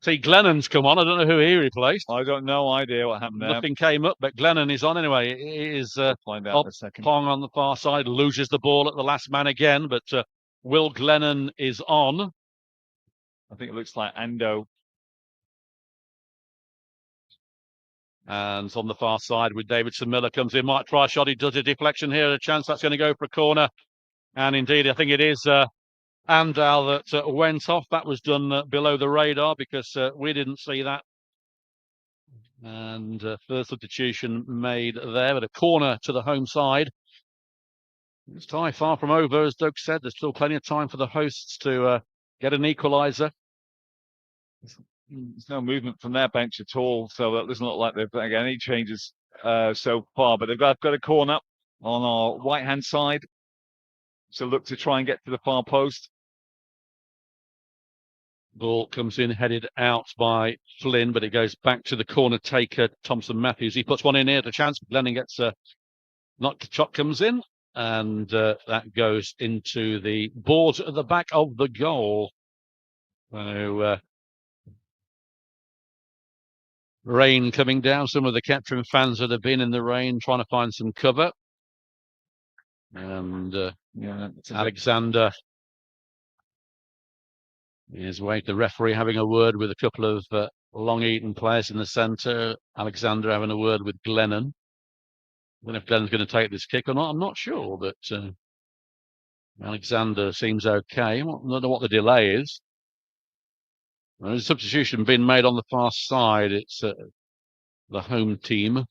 See, Glennon's come on. I don't know who he replaced. I got no idea what happened there. Nothing came up, but Glennon is on anyway. It is find out in a second. Pong on the far side, loses the ball at the last man again, but Will Glennon is on. I think it looks like Ando. And on the far side with Davidson, Miller comes in, might try a shot. He does a deflection here, a chance that's going to go for a corner. And indeed, I think it is Andal that went off. That was done below the radar because we didn't see that. And first substitution made there, but a corner to the home side. It's tie far from over, as Doug said. There's still plenty of time for the hosts to get an equaliser. There's no movement from their bench at all, so that doesn't look like they've got any changes so far. But they've got a corner on our right-hand side, so look to try and get to the far post. Ball comes in, headed out by Flynn, but it goes back to the corner taker, Thompson Matthews. He puts one in here, the chance. Glennon gets knocked. Chop comes in, and that goes into the boards at the back of the goal. So rain coming down. Some of the Kettering fans that have been in the rain trying to find some cover. And Alexander is the referee having a word with a couple of Long Eaton players in the centre. Alexander having a word with Glennon. I don't know if Glennon's going to take this kick or not. I'm not sure, but Alexander seems okay. I don't know what the delay is. There's a substitution being made on the far side. It's the home team.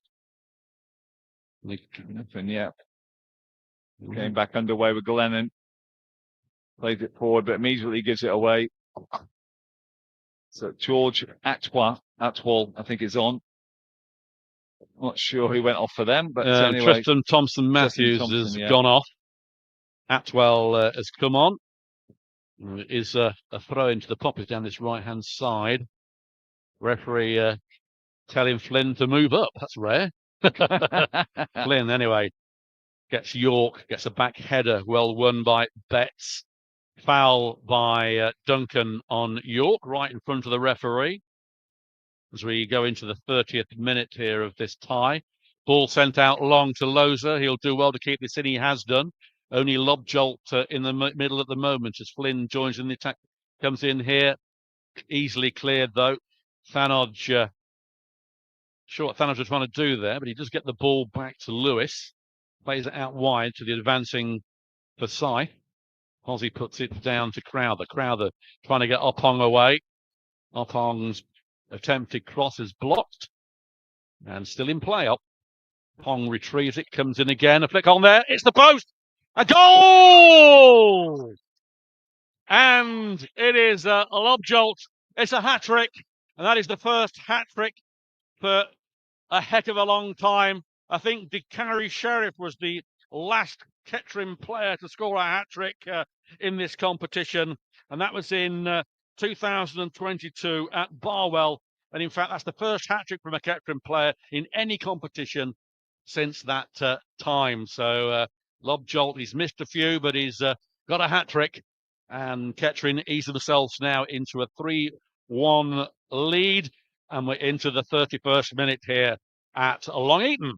Nothing yet. Getting back underway with Glennon. Plays it forward, but immediately gives it away. So George Atwell, I think, is on. Not sure who went off for them, but anyway. Tristan Thompson Matthews has gone off. Atwell has come on. It is a throw into the poppies down this right-hand side. Referee telling Flynn to move up. That's rare. Flynn, anyway, gets York, gets a back header. Well won by Betts. Foul by Duncan on York, right in front of the referee. As we go into the 30th minute here of this tie. Ball sent out long to Loza. He'll do well to keep this in. He has done. Only lob jolt in the middle at the moment as Flynn joins in the attack. Comes in here. Easily cleared, though. Thanodge, sure what Thanodge was trying to do there, but he does get the ball back to Lewis. Plays it out wide to the advancing Forsyth. Ozzy puts it down to Crowther. Crowther trying to get Oppong away. Oppong's attempted cross is blocked and still in play. Oppong retrieves it, comes in again. A flick on there. It's the post. A goal! And it is a lob jolt. It's a hat-trick. And that is the first hat-trick for a heck of a long time. I think Carrie Sheriff was the last Kettering player to score a hat-trick in this competition. And that was in 2022 at Barwell. And in fact, that's the first hat-trick from a Kettering player in any competition since that time. So lob jolt, he's missed a few, but he's got a hat-trick. And Kettering ease themselves now into a 3-1 lead. And we're into the 31st minute here at Long Eaton.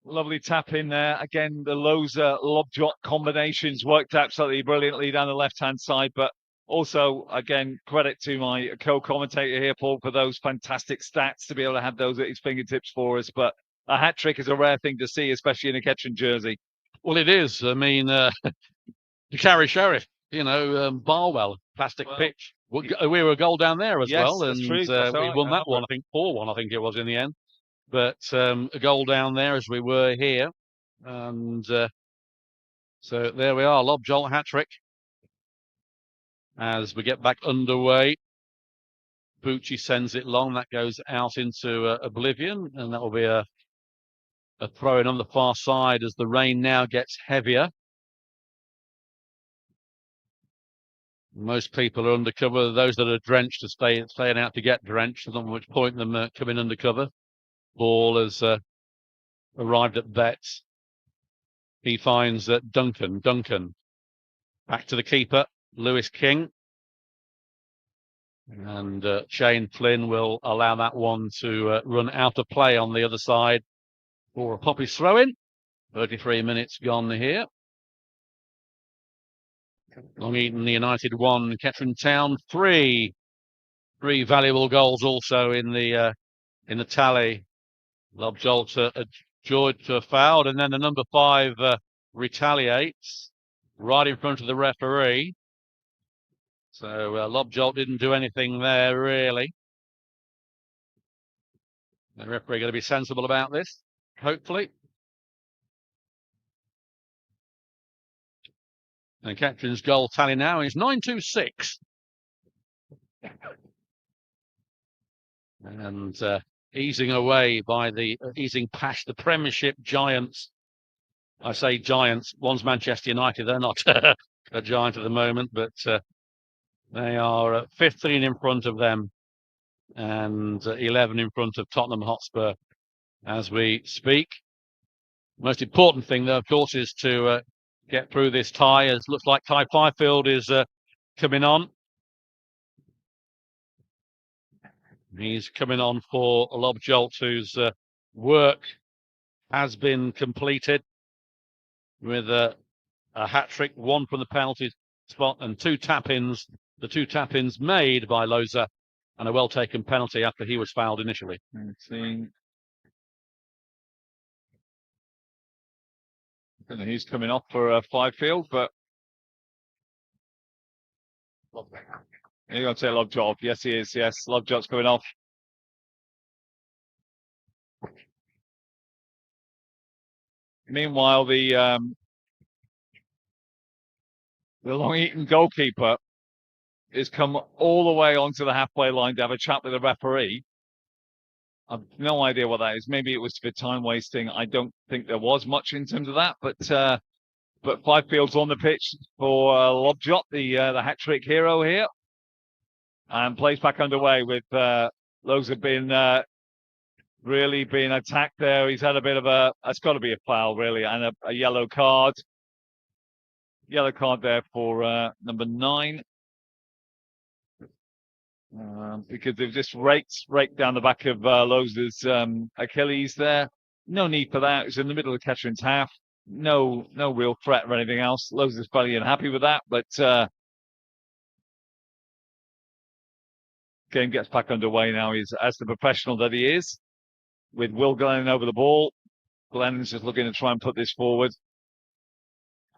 Lovely tap in there. Again, the Loza lob jolt combinations worked absolutely brilliantly down the left-hand side. But also, again, credit to my co-commentator here, Paul, for those fantastic stats to be able to have those at his fingertips for us. But a hat-trick is a rare thing to see, especially in a Kettering jersey. Well, it is. I mean, the Carrie Sheriff, Barwell, plastic pitch. We were a goal down there as well, and we won that one. I think 4-1. I think it was in the end. But a goal down there as we were here, and so there we are. Lob jolt hat-trick as we get back underway. Bucci sends it long. That goes out into oblivion, and that will be a throw in on the far side as the rain now gets heavier. Most people are undercover. Those that are drenched are staying out to get drenched. There's not much point in them coming undercover. Ball has arrived at Betts. He finds Duncan. Duncan back to the keeper, Lewis King. And Shane Flynn will allow that one to run out of play on the other side for a Poppy's throw-in. 33 minutes gone here. Long Eaton United 1, Kettering Town 3. 3 valuable goals also in the in the tally. Lob Jolt adjured to a foul, and then the number 5 retaliates right in front of the referee. So Lob Jolt didn't do anything there, really. The referee going to be sensible about this, hopefully. And Kettering's goal tally now is 9-6. And easing past the Premiership giants. I say giants, one's Manchester United, they're not a giant at the moment, but they are 15 in front of them and 11 in front of Tottenham Hotspur as we speak. Most important thing, though, of course, is to get through this tie. It looks like Kai Fifield is coming on. He's coming on for Lob Jolt, whose work has been completed with a hat-trick, one from the penalty spot and 2 tap-ins. The 2 tap-ins made by Loza and a well-taken penalty after he was fouled initially. I don't know who's coming off for Fifield, but you're going to say Lob Jolt. Yes, he is. Yes, Lob Jolt's coming off. Meanwhile, the Long Eaton goalkeeper has come all the way onto the halfway line to have a chat with the referee. I've no idea what that is. Maybe it was for time wasting. I don't think there was much in terms of that, but Fifield's on the pitch for Lob Jolt, the hat-trick hero here, and plays back underway with Loza been really being attacked there. He's had a bit of it's got to be a foul really, and a yellow card. Yellow card there for number 9. Because they've just raked down the back of Loza's Achilles there. No need for that. It's in the middle of Kettering's half. No real threat or anything else. Loza's fairly unhappy with that, but game gets back underway now. He's as the professional that he is, with Will Glennon over the ball. Glennon's just looking to try and put this forward.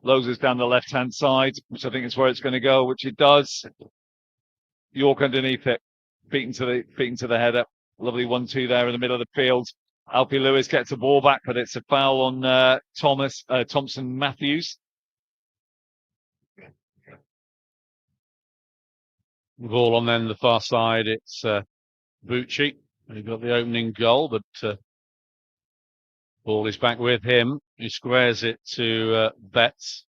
Loza's down the left-hand side, which I think is where it's going to go, which it does. York underneath it, beaten to the header. Lovely 1-2 there in the middle of the field. Alfie Lewis gets the ball back, but it's a foul on Thompson Matthews. Ball on then the far side. It's Bucci who got the opening goal, but ball is back with him. He squares it to Betts.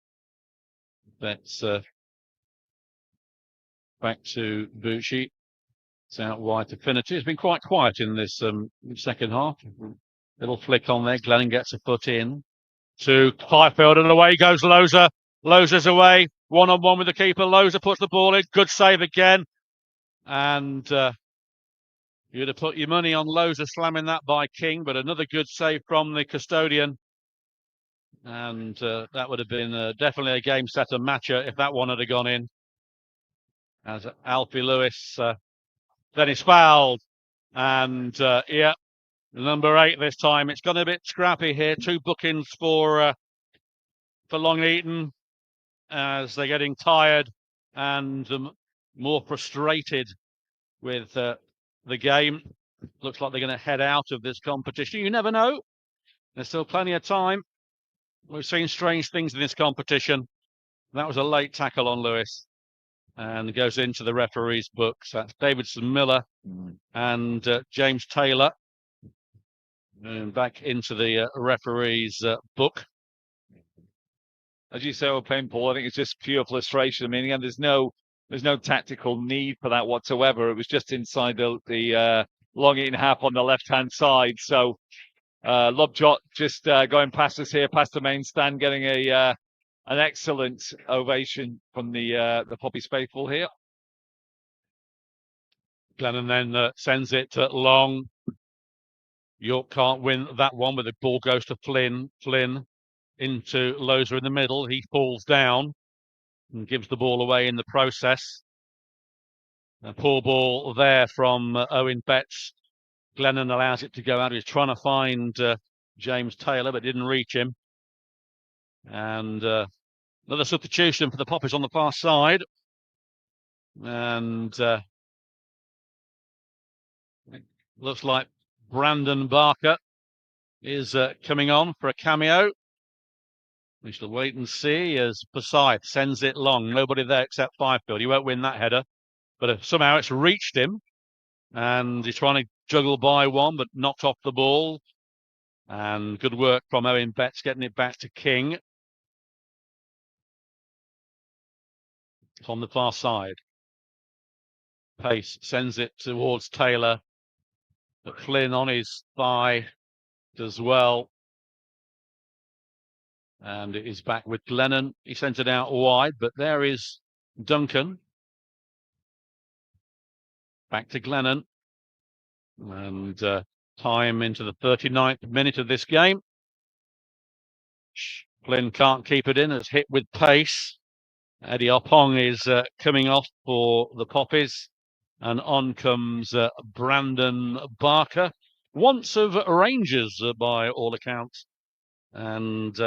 Betts back to Bucci. It's out wide to Finnerty. It's been quite quiet in this second half. Little flick on there. Glennon gets a foot in to Fifield, and away goes Loza. Loza's away. 1-on-1 with the keeper. Loza puts the ball in. Good save again. And you'd have put your money on Loza slamming that by King, but another good save from the custodian. And that would have been definitely a game setter matcher if that one had gone in. As Alfie Lewis then is fouled. And yeah, number 8 this time. It's got a bit scrappy here. 2 bookings for Long Eaton as they're getting tired and more frustrated with the game. Looks like they're going to head out of this competition. You never know. There's still plenty of time. We've seen strange things in this competition. That was a late tackle on Lewis and goes into the referee's books. That's Davidson Miller and James Taylor. And back into the referee's book. As you say, we're playing Paul. I think it's just pure frustration. I mean, again, there's no tactical need for that whatsoever. It was just inside the Long Eaton half on the left-hand side. So Lob Jolt just going past us here, past the main stand, getting an excellent ovation from the Poppy faithful here. Glennon then sends it to Long. York can't win that one, but the ball goes to Flynn. Flynn into Loza in the middle. He falls down and gives the ball away in the process. A poor ball there from Owen Betts. Glennon allows it to go out. He's trying to find James Taylor, but didn't reach him. And another substitution for the Poppies on the far side. And it looks like Brandon Barker is coming on for a cameo. We shall wait and see as Forsyth sends it long. Nobody there except Fifield. He won't win that header. But somehow it's reached him. And he's trying to juggle by one, but knocked off the ball. And good work from Owen Betts getting it back to King. On the far side. Pace sends it towards Taylor. But Flynn on his thigh does well. And it is back with Glennon. He sends it out wide, but there is Duncan. Back to Glennon. And time into the 39th minute of this game. Flynn can't keep it in. It's hit with pace. Eddie Opong is coming off for the Poppies. And on comes Brandon Barker. Once of Rangers by all accounts. And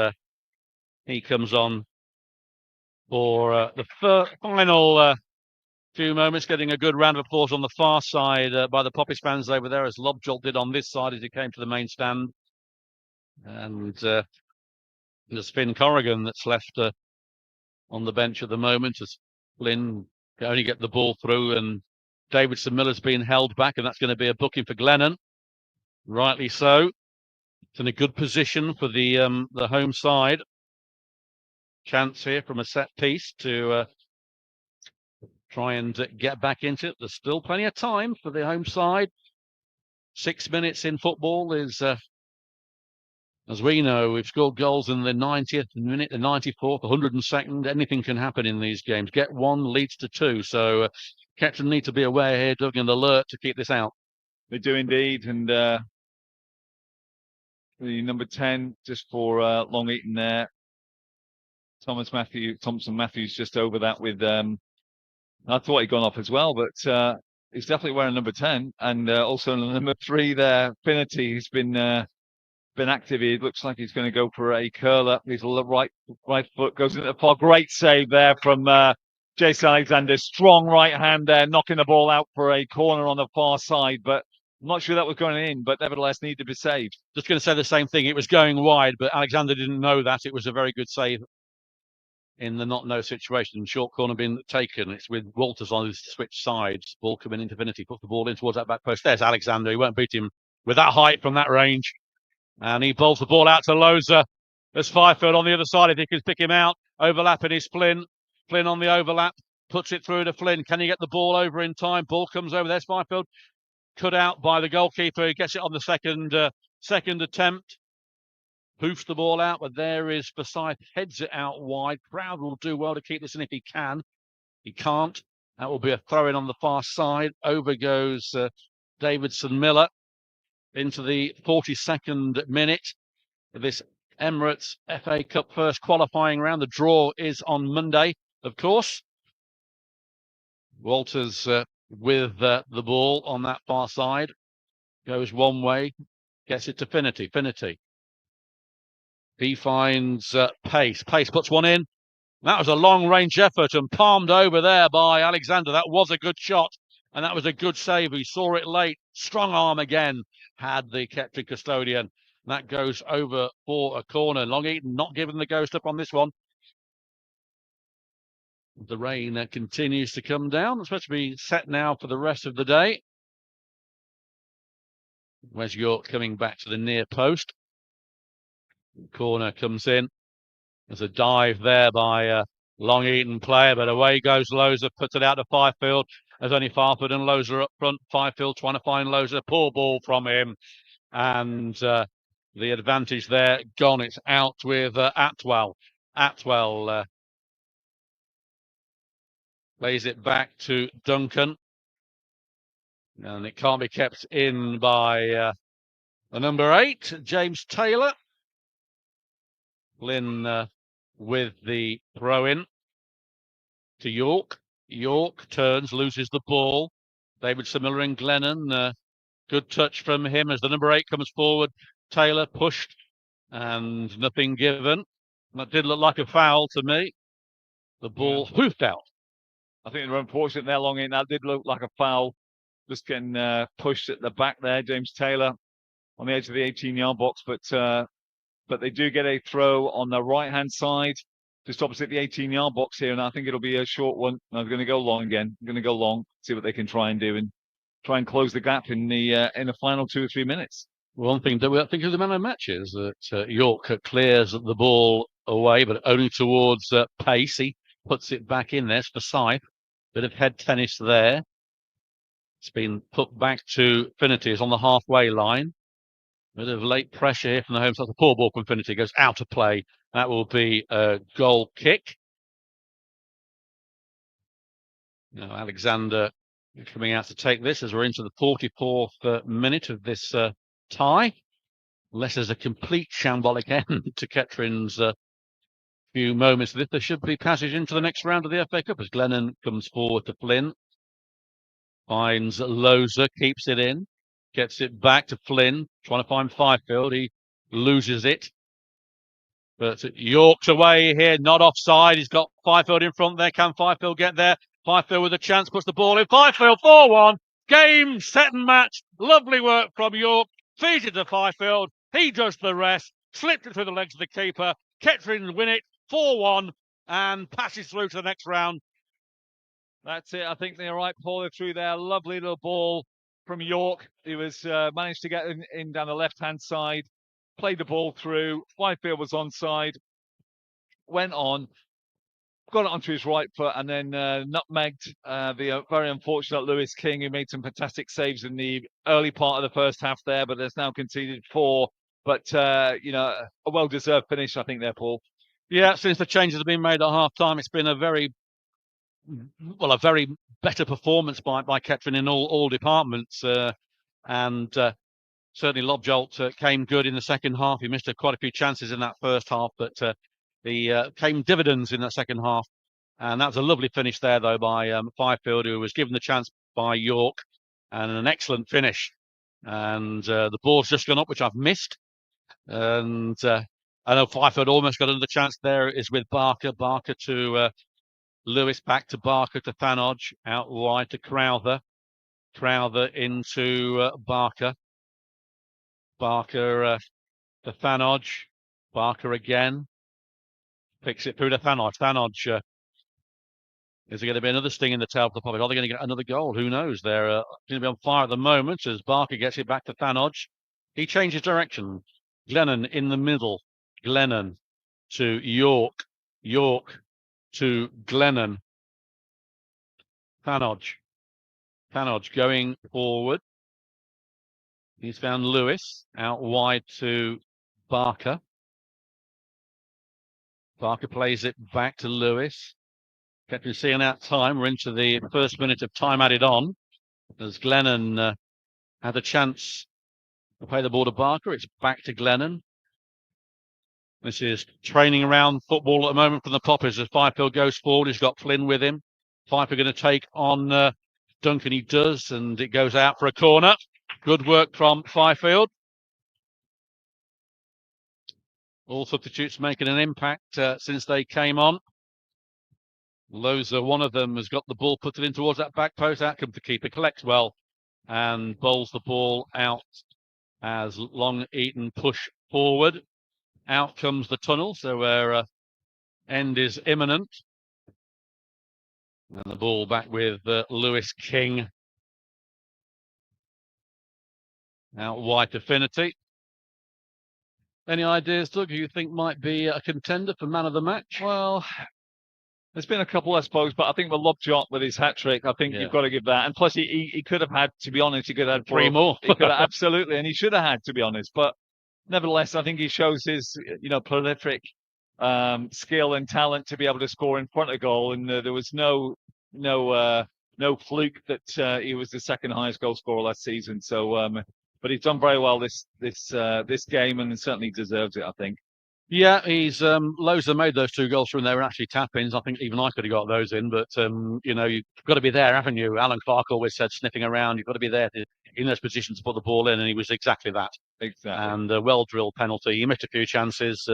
he comes on for the final few moments, getting a good round of applause on the far side by the Poppies fans over there, as Lobjolt did on this side as he came to the main stand. And there's Finn Corrigan that's left on the bench at the moment, as Flynn can only get the ball through, and Davidson Miller's been held back, and that's going to be a booking for Glennon. Rightly so. It's in a good position for the home side. Chance here from a set piece to try and get back into it. There's still plenty of time for the home side. 6 minutes in football is, as we know, we've scored goals in the 90th minute, the 94th, the 102nd. Anything can happen in these games. Get one leads to two. So Kettering need to be aware here, Doug, and alert to keep this out. They do indeed. And the number 10, just for Long Eaton there. Thompson Matthews just over that with, I thought he'd gone off as well, but he's definitely wearing number 10. And also number 3 there, Finnerty, he's been active. He looks like he's going to go for a curler. His right foot goes into the far. Great save there from Jason Alexander. Strong right hand there, knocking the ball out for a corner on the far side, but I'm not sure that was going in, but nevertheless needed to be saved. Just going to say the same thing. It was going wide, but Alexander didn't know that. It was a very good save in the not-know situation. Short corner being taken. It's with Walters on his switch sides. Ball coming into Finnerty. Puts the ball in towards that back post. There's Alexander. He won't beat him with that height from that range. And he bowls the ball out to Loza. There's Fifield on the other side if he can pick him out. Overlapping is Flynn. Flynn on the overlap. Puts it through to Flynn. Can he get the ball over in time? Ball comes over. There's Fifield. Cut out by the goalkeeper. He gets it on the second attempt. Poofs the ball out, but there is Forsyth. Heads it out wide. Crowd will do well to keep this in if he can. He can't. That will be a throw-in on the far side. Over goes Davidson Miller into the 42nd minute of this Emirates FA Cup first qualifying round. The draw is on Monday, of course. Walters with the ball on that far side. Goes one way, gets it to Finnerty. Finnerty. He finds Pace. Pace puts one in. That was a long-range effort and palmed over there by Alexander. That was a good shot, and that was a good save. He saw it late. Strong arm again had the Kettering custodian. That goes over for a corner. Long Eaton not giving the ghost up on this one. The rain continues to come down. It's supposed to be set now for the rest of the day. Wes York coming back to the near post. Corner comes in. There's a dive there by a Long Eaton player, but away goes Loza, puts it out to Fifield. There's only Fifield and Loza up front. Fifield trying to find Loza. Poor ball from him. And the advantage there gone. It's out with Atwell. Atwell lays it back to Duncan. And it can't be kept in by the number 8, James Taylor. Flynn with the throw-in to York. York turns, loses the ball. Davidson Miller and Glennon Good touch from him as the number 8 comes forward. Taylor pushed and nothing given. That did look like a foul to me. The ball hoofed out. I think they were unfortunate there, long in. That did look like a foul. Just getting pushed at the back there, James Taylor, on the edge of the 18-yard box. But they do get a throw on the right-hand side, just opposite the 18-yard box here, and I think it'll be a short one. I'm going to go long again. I'm going to go long, see what they can try and do, and try and close the gap in the final 2 or 3 minutes. One thing that we think of the man of the match is that York clears the ball away, but only towards pace. He puts it back in there. It's Forsyth. Bit of head tennis there. It's been put back to Finity. It's on the halfway line. Bit of late pressure here from the home side. The poor ball from Finity goes out of play. That will be a goal kick. Now Alexander coming out to take this as we're into the 44th minute of this tie. Unless there's a complete shambolic end to Kettering's few moments of this, there should be passage into the next round of the FA Cup as Glennon comes forward to Flynn. Finds Loza, keeps it in, gets it back to Flynn, trying to find Fifield. He loses it. But York's away here, not offside. He's got Fifield in front there. Can Fifield get there? Fifield with a chance, puts the ball in. Fifield 4-1. Game, set and match. Lovely work from York. Feeds it to Fifield. He does the rest. Slipped it through the legs of the keeper. Kettering win it 4-1 and passes through to the next round. That's it. I think they're right, Paul, through there. Lovely little ball from York. He was managed to get in down the left-hand side, played the ball through. Fifield was onside, went on, got it onto his right foot, and then nutmegged the very unfortunate Lewis King, who made some fantastic saves in the early part of the first half there, but has now conceded 4. But, a well-deserved finish, I think, there, Paul. Yeah, since the changes have been made at half-time, it's been a very better performance by Kettering in all departments. And certainly Lobjolt came good in the second half. He missed quite a few chances in that first half, but he came dividends in that second half. And that was a lovely finish there, though, by Fifield, who was given the chance by York, and an excellent finish. And the ball's just gone up, which I've missed. And I know Fifield almost got another chance there. Is with Barker. Barker to Lewis, back to Barker to Thanodge, out wide to Crowther. Crowther into Barker. Barker to Thanodge. Barker again. Picks it through to Thanodge. Thanodge, is there going to be another sting in the tail for the Poppers? Are they going to get another goal? Who knows? They're going to be on fire at the moment as Barker gets it back to Thanodge. He changes direction. Glennon in the middle. Glennon to York. York to Glennon. Thanodge. Thanodge going forward. He's found Lewis out wide to Barker. Barker plays it back to Lewis. Kettering seeing out time. We're into the first minute of time added on. As Glennon had a chance to play the ball to Barker. It's back to Glennon. This is training around football at the moment from the Poppers as Fifield goes forward. He's got Flynn with him. Fifield going to take on Duncan. He does, and it goes out for a corner. Good work from Fifield. All substitutes making an impact since they came on. Loza, one of them, has got the ball put in towards that back post. Out comes the keeper, collects well, and bowls the ball out as Long Eaton push forward. Out comes the tunnel, so our end is imminent. And the ball back with Lewis King. Out wide to Finity. Any ideas, Doug, who you think might be a contender for man of the match? Well, there's been a couple, I suppose, but I think with Lobjolt with his hat-trick, I think you've got to give that. And plus, he could have had, to be honest, he could have had 3 more. He could have, absolutely, and he should have had, to be honest. But nevertheless, I think he shows his, prolific skill and talent to be able to score in front of goal. And there was no fluke that he was the second highest goal scorer last season. So, but he's done very well this game, and certainly deserves it, I think. Yeah, he's Lowe's have made those two goals from there were actually tap-ins. I think even I could have got those in, but you've got to be there, haven't you? Alan Clark always said sniffing around. You've got to be there in those positions to put the ball in, and he was exactly that. Exactly. And a well-drilled penalty. He missed a few chances,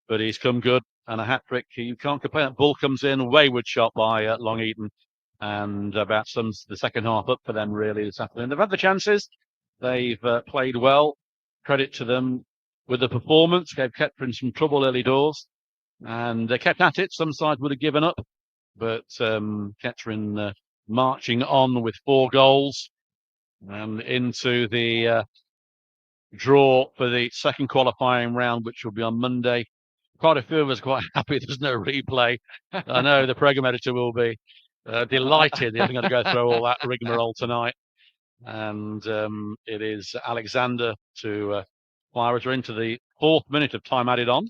but he's come good and a hat trick. You can't complain. That ball comes in, wayward shot by Long Eaton, and about the second half up for them really this afternoon. They've had the chances. They've played well. Credit to them with the performance. Gave Kettering some trouble early doors, and they kept at it. Some sides would have given up, but Kettering marching on with 4 goals and into the draw for the second qualifying round, which will be on Monday. Quite a few of us are quite happy there's no replay. I know the programme editor will be delighted. They're going to go through all that rigmarole tonight. And it is Alexander to fire us into the 4th minute of time added on,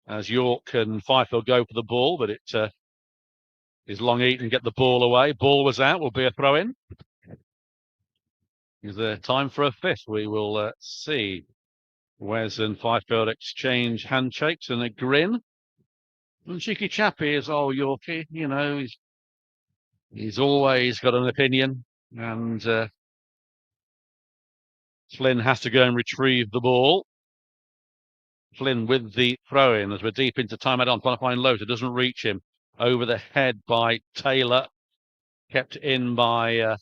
as York and Fifield go for the ball, but it is Long Eaton get the ball away. Ball was out, will be a throw in. Is there time for a fifth? We will see. Wes and Fifield exchange handshakes and a grin. And cheeky chappy is Yorkie, he's always got an opinion, and Flynn has to go and retrieve the ball. Flynn with the throw-in as we're deep into time add on, trying to find Lowe's. It doesn't reach him. Over the head by Taylor. Kept in by...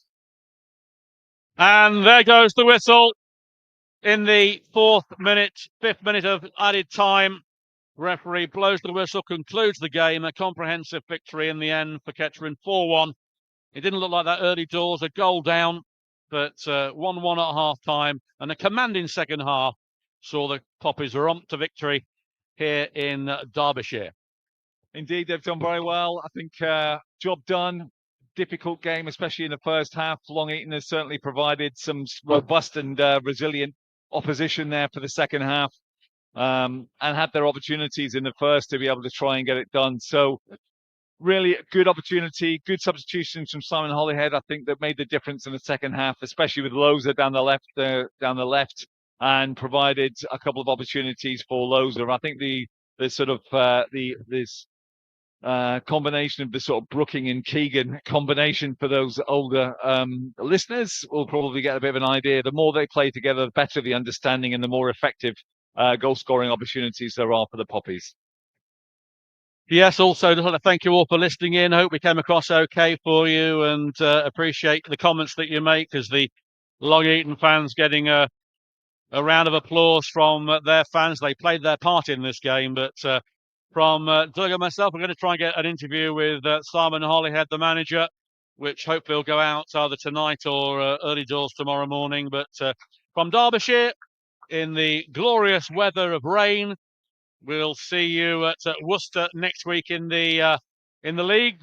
And there goes the whistle in the 4th minute, 5th minute of added time. Referee blows the whistle, concludes the game. A comprehensive victory in the end for Kettering, 4-1. It didn't look like that early doors, a goal down, but 1-1 at half-time. And a commanding second half saw the Poppies romp to victory here in Derbyshire. Indeed, they've done very well. I think job done. Difficult game, especially in the first half. Long Eaton has certainly provided some robust and resilient opposition there for the second half, and had their opportunities in the first to be able to try and get it done. So really a good opportunity, good substitutions from Simon Holyhead. I think that made the difference in the second half, especially with Loza down the left, and provided a couple of opportunities for Loza. I think the sort of this combination of the sort of Brooking and Keegan combination for those older listeners will probably get a bit of an idea. The more they play together, the better the understanding and the more effective goal scoring opportunities there are for the Poppies. Yes, also, just want to thank you all for listening in. Hope we came across okay for you, and appreciate the comments that you make, as the Long Eaton fans getting a round of applause from their fans. They played their part in this game, but from Doug and myself, we're going to try and get an interview with Simon Holyhead, the manager, which hopefully will go out either tonight or early doors tomorrow morning. But from Derbyshire, in the glorious weather of rain, we'll see you at Worcester next week in the league.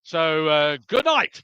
So good night.